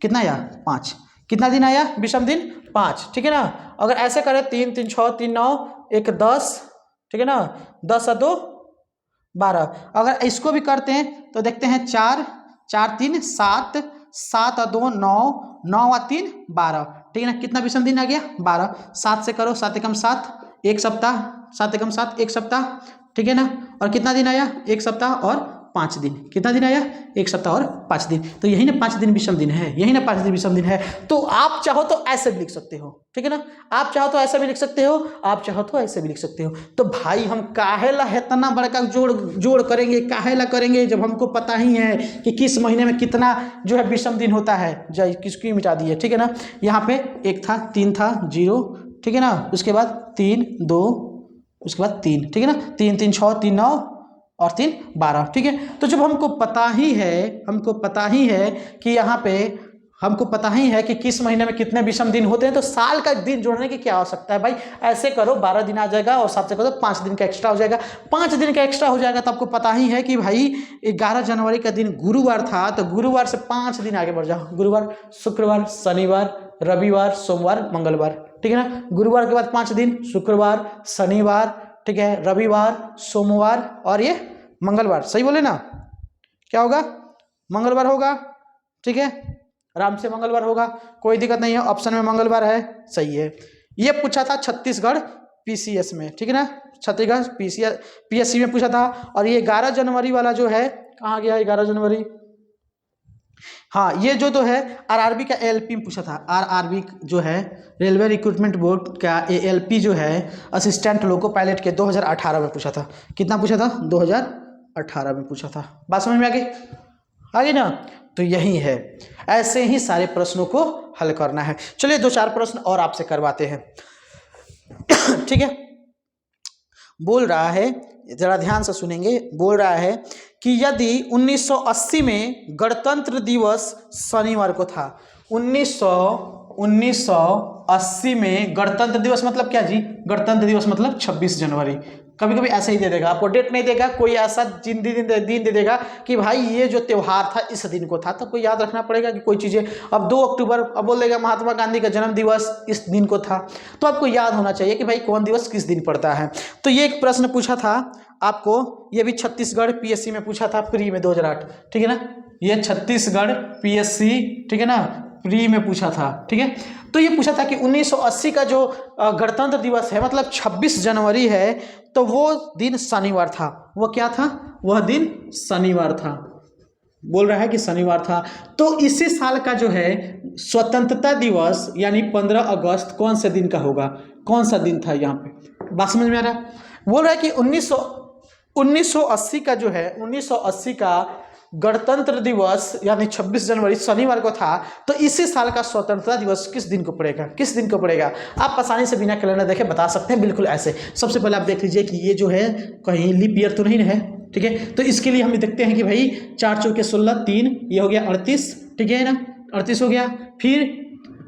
कितना आया 5, कितना दिन आया विषम दिन 5, ठीक है ना। अगर ऐसे करें 3 3 6 3 9 1 10, ठीक है ना, 10 और 2 12। अगर इसको भी करते हैं तो देखते हैं 4 4 3 7, 7 और 2 9, 9 और 3 12, ठीक है ना। कितना विषम दिन आ गया 12। 7 से करो, 7 एकम 7, 1 सप्ताह, 7 एकम 7 1 सप्ताह, ठीक है ना। और कितना दिन आया 1 सप्ताह और 5 दिन, कितना दिन आया 1 सप्ताह और 5 दिन। तो यही ना 5 दिन विषम दिन है, यही ना 5 दिन विषम दिन है। तो आप चाहो तो ऐसे भी लिख सकते हो, ठीक है ना, आप चाहो तो ऐसे भी लिख सकते हो, आप चाहो तो ऐसे भी लिख सकते हो। तो भाई हम काहेला इतना बड़का जोड़ करेंगे, काहेला करेंगे जब हमको पता ही है कि किस महीने में कितना जो है विषम दिन होता है। जय किसकी मिटा दिए, ठीक है ना। यहाँ पे 1 था, 3 था, 0, ठीक है ना, उसके बाद 3 2, उसके बाद 3, ठीक है ना, 3 3 6 3 9 और 3 12, ठीक है। तो जब हमको पता ही है कि यहाँ पे हमको पता ही है कि किस महीने में कितने विषम दिन होते हैं, तो साल का दिन जोड़ने की क्या आवश्यकता है भाई। ऐसे करो 12 दिन आ जाएगा और 7 से करो 5 दिन का एक्स्ट्रा हो जाएगा, 5 दिन का एक्स्ट्रा हो जाएगा। तो आपको पता ही है कि भाई 11 जनवरी का दिन गुरुवार था, तो गुरुवार से 5 दिन आगे बढ़ जाओ, गुरुवार शुक्रवार शनिवार रविवार सोमवार मंगलवार, ठीक है ना। गुरुवार के बाद 5 दिन, शुक्रवार शनिवार, ठीक है, रविवार सोमवार और ये मंगलवार, सही बोले ना, क्या होगा मंगलवार होगा, ठीक है, आराम से मंगलवार होगा, कोई दिक्कत नहीं है, ऑप्शन में मंगलवार है, सही है। ये पूछा था छत्तीसगढ़ पीसीएस में, ठीक है ना, छत्तीसगढ़ पीएससी में पूछा था। और ये 11 जनवरी वाला जो है कहाँ गया 11 जनवरी, हाँ ये जो तो है आरआरबी का एएलपी में पूछा था। आरआरबी जो है रेलवे रिक्रूटमेंट बोर्ड का एएलपी जो है असिस्टेंट लोको पायलट के 2018 में पूछा था। कितना पूछा था 2018 में पूछा था। बात समझ में आ गई ना। तो यही है, ऐसे ही सारे प्रश्नों को हल करना है। चलिए 2-4 प्रश्न और आपसे करवाते हैं ठीक है। बोल रहा है, जरा ध्यान से सुनेंगे, बोल रहा है कि यदि 1980 में गणतंत्र दिवस शनिवार को था, 1980 में गणतंत्र दिवस मतलब क्या जी, गणतंत्र दिवस मतलब 26 जनवरी। कभी कभी ऐसे ही दे देगा, आपको डेट नहीं देगा, कोई ऐसा दिन दे देगा कि भाई ये जो त्यौहार था इस दिन को था, तो कोई याद रखना पड़ेगा कि कोई चीज़ें। अब 2 अक्टूबर, अब बोल देगा महात्मा गांधी का जन्म दिवस इस दिन को था, तो आपको याद होना चाहिए कि भाई कौन दिवस किस दिन पड़ता है। तो ये एक प्रश्न पूछा था आपको, ये भी छत्तीसगढ़ पीएससी में पूछा था प्री में 2008, ठीक है ना, ये छत्तीसगढ़ पीएससी, ठीक है ना, प्री में पूछा था, ठीक है। तो ये पूछा था कि 1980 का जो गणतंत्र दिवस है मतलब 26 जनवरी है, तो वो दिन शनिवार था। वो क्या था, वह दिन शनिवार था, बोल रहा है कि शनिवार था। तो इसी साल का जो है स्वतंत्रता दिवस यानी 15 अगस्त कौन से दिन का होगा, कौन सा दिन था, यहाँ पे बात समझ में आ रहा है। बोल रहा है कि 1980 का जो है 1980 का गणतंत्र दिवस यानी 26 जनवरी शनिवार को था, तो इसी साल का स्वतंत्रता दिवस किस दिन को पड़ेगा, किस दिन को पड़ेगा। आप आसानी से बिना कैलेंडर देखे बता सकते हैं, बिल्कुल ऐसे। सबसे पहले आप देख लीजिए कि ये जो है कहीं लीप ईयर तो नहीं है, ठीक है। तो इसके लिए हम देखते हैं कि भाई 4 चौके 16, 3 ये हो गया 38, ठीक है ना, 38 हो गया। फिर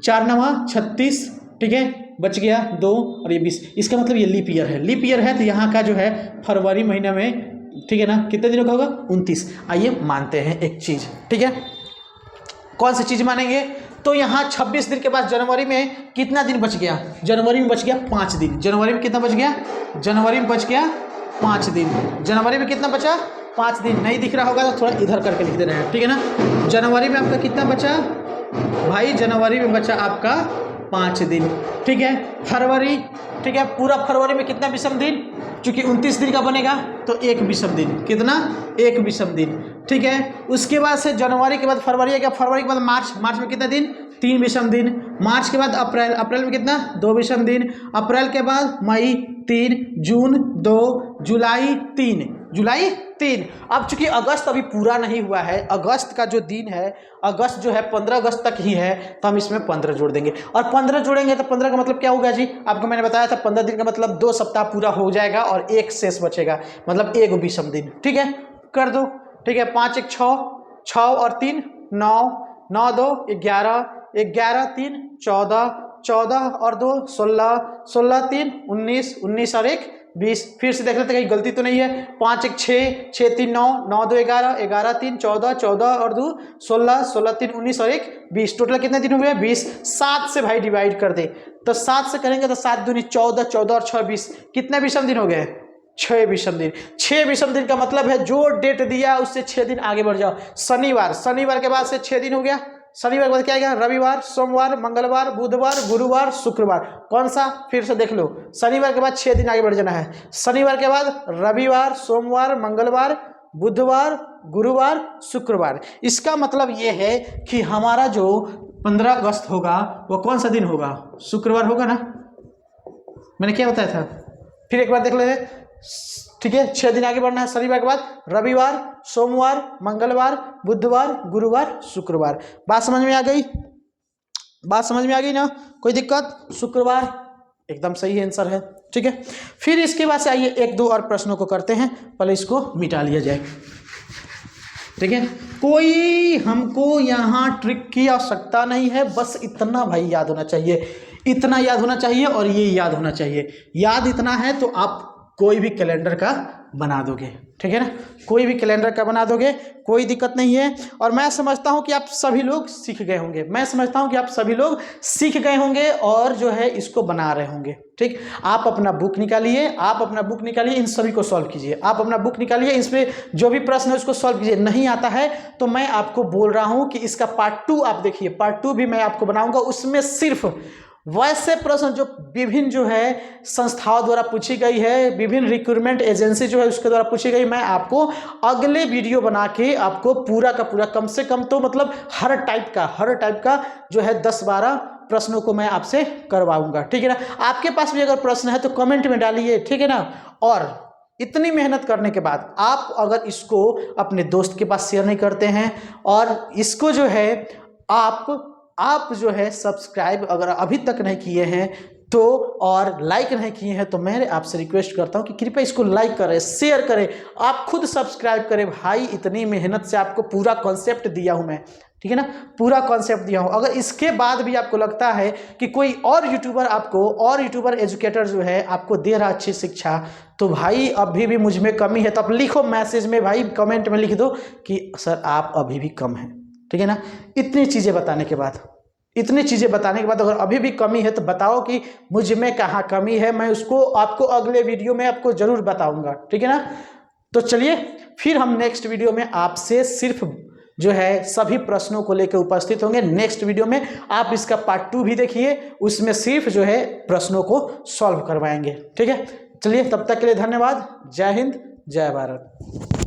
4 9 36, ठीक है, बच गया 2 और ये 20, इसका मतलब ये लीप ईयर है। लीप ईयर है तो यहाँ का जो है फरवरी महीना में, ठीक है ना, कितने दिनों का होगा 29। आइए मानते हैं एक चीज, ठीक है, कौन सी चीज मानेंगे। तो यहाँ 26 दिन के बाद जनवरी में कितना दिन बच गया, जनवरी में बच गया 5 दिन। जनवरी में कितना बच गया, जनवरी में बच गया 5 दिन। जनवरी में कितना बचा 5 दिन। नहीं दिख रहा होगा तो थोड़ा इधर करके लिख दे रहे हैं, ठीक है ना। जनवरी में आपका कितना बचा भाई, जनवरी में बचा आपका 5 दिन, ठीक है। फरवरी, ठीक है, पूरा फरवरी में कितना विषम दिन, चूंकि 29 दिन का बनेगा तो 1 विषम दिन, कितना 1 विषम दिन, ठीक है। उसके बाद से जनवरी के बाद फरवरी है क्या, फरवरी के बाद मार्च, मार्च में कितना दिन 3 विषम दिन। मार्च के बाद अप्रैल, अप्रैल में कितना 2 विषम दिन। अप्रैल के बाद मई 3, जून 2, जुलाई 3, जुलाई 3। अब चूंकि अगस्त अभी पूरा नहीं हुआ है, अगस्त का जो दिन है, अगस्त जो है 15 अगस्त तक ही है, तो हम इसमें 15 जोड़ देंगे। और 15 जोड़ेंगे तो 15 का मतलब क्या होगा जी, आपको मैंने बताया था 15 दिन का मतलब 2 सप्ताह पूरा हो जाएगा और एक शेष बचेगा, मतलब एक विषम दिन। ठीक है, कर दो। ठीक है, 5 1 6, 6 और 3 9, 9 2 11, 11 3 14, 14 और 2 16, 16 3 19, 19 और 1 20। फिर से देख लेते कहीं गलती तो नहीं है। 5 1 6, 6 3 9, 9 2 11, 11 3 14, 14 और 2 16, 16 3 19 और 1 20। टोटल कितने दिन हुए? 20। 7 से भाई डिवाइड कर दे, तो 7 से करेंगे तो 7 दूनी 14, 14 और 6 20। कितने विषम दिन हो गए? 6 विषम दिन। 6 विषम दिन का मतलब है जो डेट दिया उससे 6 दिन आगे बढ़ जाओ। शनिवार, शनिवार के बाद से 6 दिन हो गया। शनिवार के बाद क्या आएगा? रविवार, सोमवार, मंगलवार, बुधवार, गुरुवार, शुक्रवार। कौन सा? फिर से देख लो, शनिवार के बाद 6 दिन आगे बढ़ जाना है। शनिवार के बाद रविवार, सोमवार, मंगलवार, बुधवार, गुरुवार, शुक्रवार। इसका मतलब ये है कि हमारा जो 15 अगस्त होगा वो कौन सा दिन होगा? शुक्रवार होगा ना, मैंने क्या बताया था? फिर एक बार देख लेते। ठीक है, 6 दिन आगे बढ़ना है। शनिवार के बाद रविवार, सोमवार, मंगलवार, बुधवार, गुरुवार, शुक्रवार। बात समझ में आ गई? बात समझ में आ गई ना? कोई दिक्कत? शुक्रवार एकदम सही आंसर है। ठीक है, फिर इसके बाद से आइए 1 2 और प्रश्नों को करते हैं, पहले इसको मिटा लिया जाए। ठीक है, कोई हमको यहाँ ट्रिक की आवश्यकता नहीं है, बस इतना भाई याद होना चाहिए, इतना याद होना चाहिए और ये याद होना चाहिए। याद इतना है तो आप कोई भी कैलेंडर का बना दोगे। ठीक है ना, कोई भी कैलेंडर का बना दोगे, कोई दिक्कत नहीं है। और मैं समझता हूँ कि आप सभी लोग सीख गए होंगे, मैं समझता हूँ कि आप सभी लोग सीख गए होंगे और जो है इसको बना रहे होंगे। ठीक, आप अपना बुक निकालिए, आप अपना बुक निकालिए, इन सभी को सॉल्व कीजिए। आप अपना बुक निकालिए, इसमें जो भी प्रश्न है उसको सॉल्व कीजिए। नहीं आता है तो मैं आपको बोल रहा हूँ कि इसका पार्ट 2 आप देखिए, पार्ट 2 भी मैं आपको बनाऊंगा। उसमें सिर्फ वैसे प्रश्न जो विभिन्न जो है संस्थाओं द्वारा पूछी गई है, विभिन्न रिक्रूटमेंट एजेंसी जो है उसके द्वारा पूछी गई, मैं आपको अगले वीडियो बना के आपको पूरा का पूरा, कम से कम तो मतलब हर टाइप का जो है 10-12 प्रश्नों को मैं आपसे करवाऊंगा। ठीक है ना, आपके पास भी अगर प्रश्न है तो कमेंट में डालिए। ठीक है ना, और इतनी मेहनत करने के बाद आप अगर इसको अपने दोस्त के पास शेयर नहीं करते हैं और इसको जो है आप जो है सब्सक्राइब अगर अभी तक नहीं किए हैं तो, और लाइक नहीं किए हैं तो मैं आपसे रिक्वेस्ट करता हूं कि कृपया इसको लाइक करें, शेयर करें, आप खुद सब्सक्राइब करें। भाई इतनी मेहनत से आपको पूरा कॉन्सेप्ट दिया हूं मैं, ठीक है ना, पूरा कॉन्सेप्ट दिया हूं। अगर इसके बाद भी आपको लगता है कि कोई और यूट्यूबर एजुकेटर जो है आपको दे रहा अच्छी शिक्षा, तो भाई अभी भी मुझ में कमी है तो आप लिखो मैसेज में, भाई कमेंट में लिख दो कि सर आप अभी भी कम हैं। ठीक है ना, इतनी चीज़ें बताने के बाद अगर अभी भी कमी है तो बताओ कि मुझ में कहाँ कमी है, मैं उसको आपको अगले वीडियो में आपको जरूर बताऊंगा। ठीक है ना, तो चलिए फिर हम नेक्स्ट वीडियो में आपसे सिर्फ जो है सभी प्रश्नों को लेकर उपस्थित होंगे। नेक्स्ट वीडियो में आप इसका पार्ट 2 भी देखिए, उसमें सिर्फ जो है प्रश्नों को सॉल्व करवाएंगे। ठीक है, चलिए तब तक के लिए धन्यवाद। जय हिंद, जय भारत।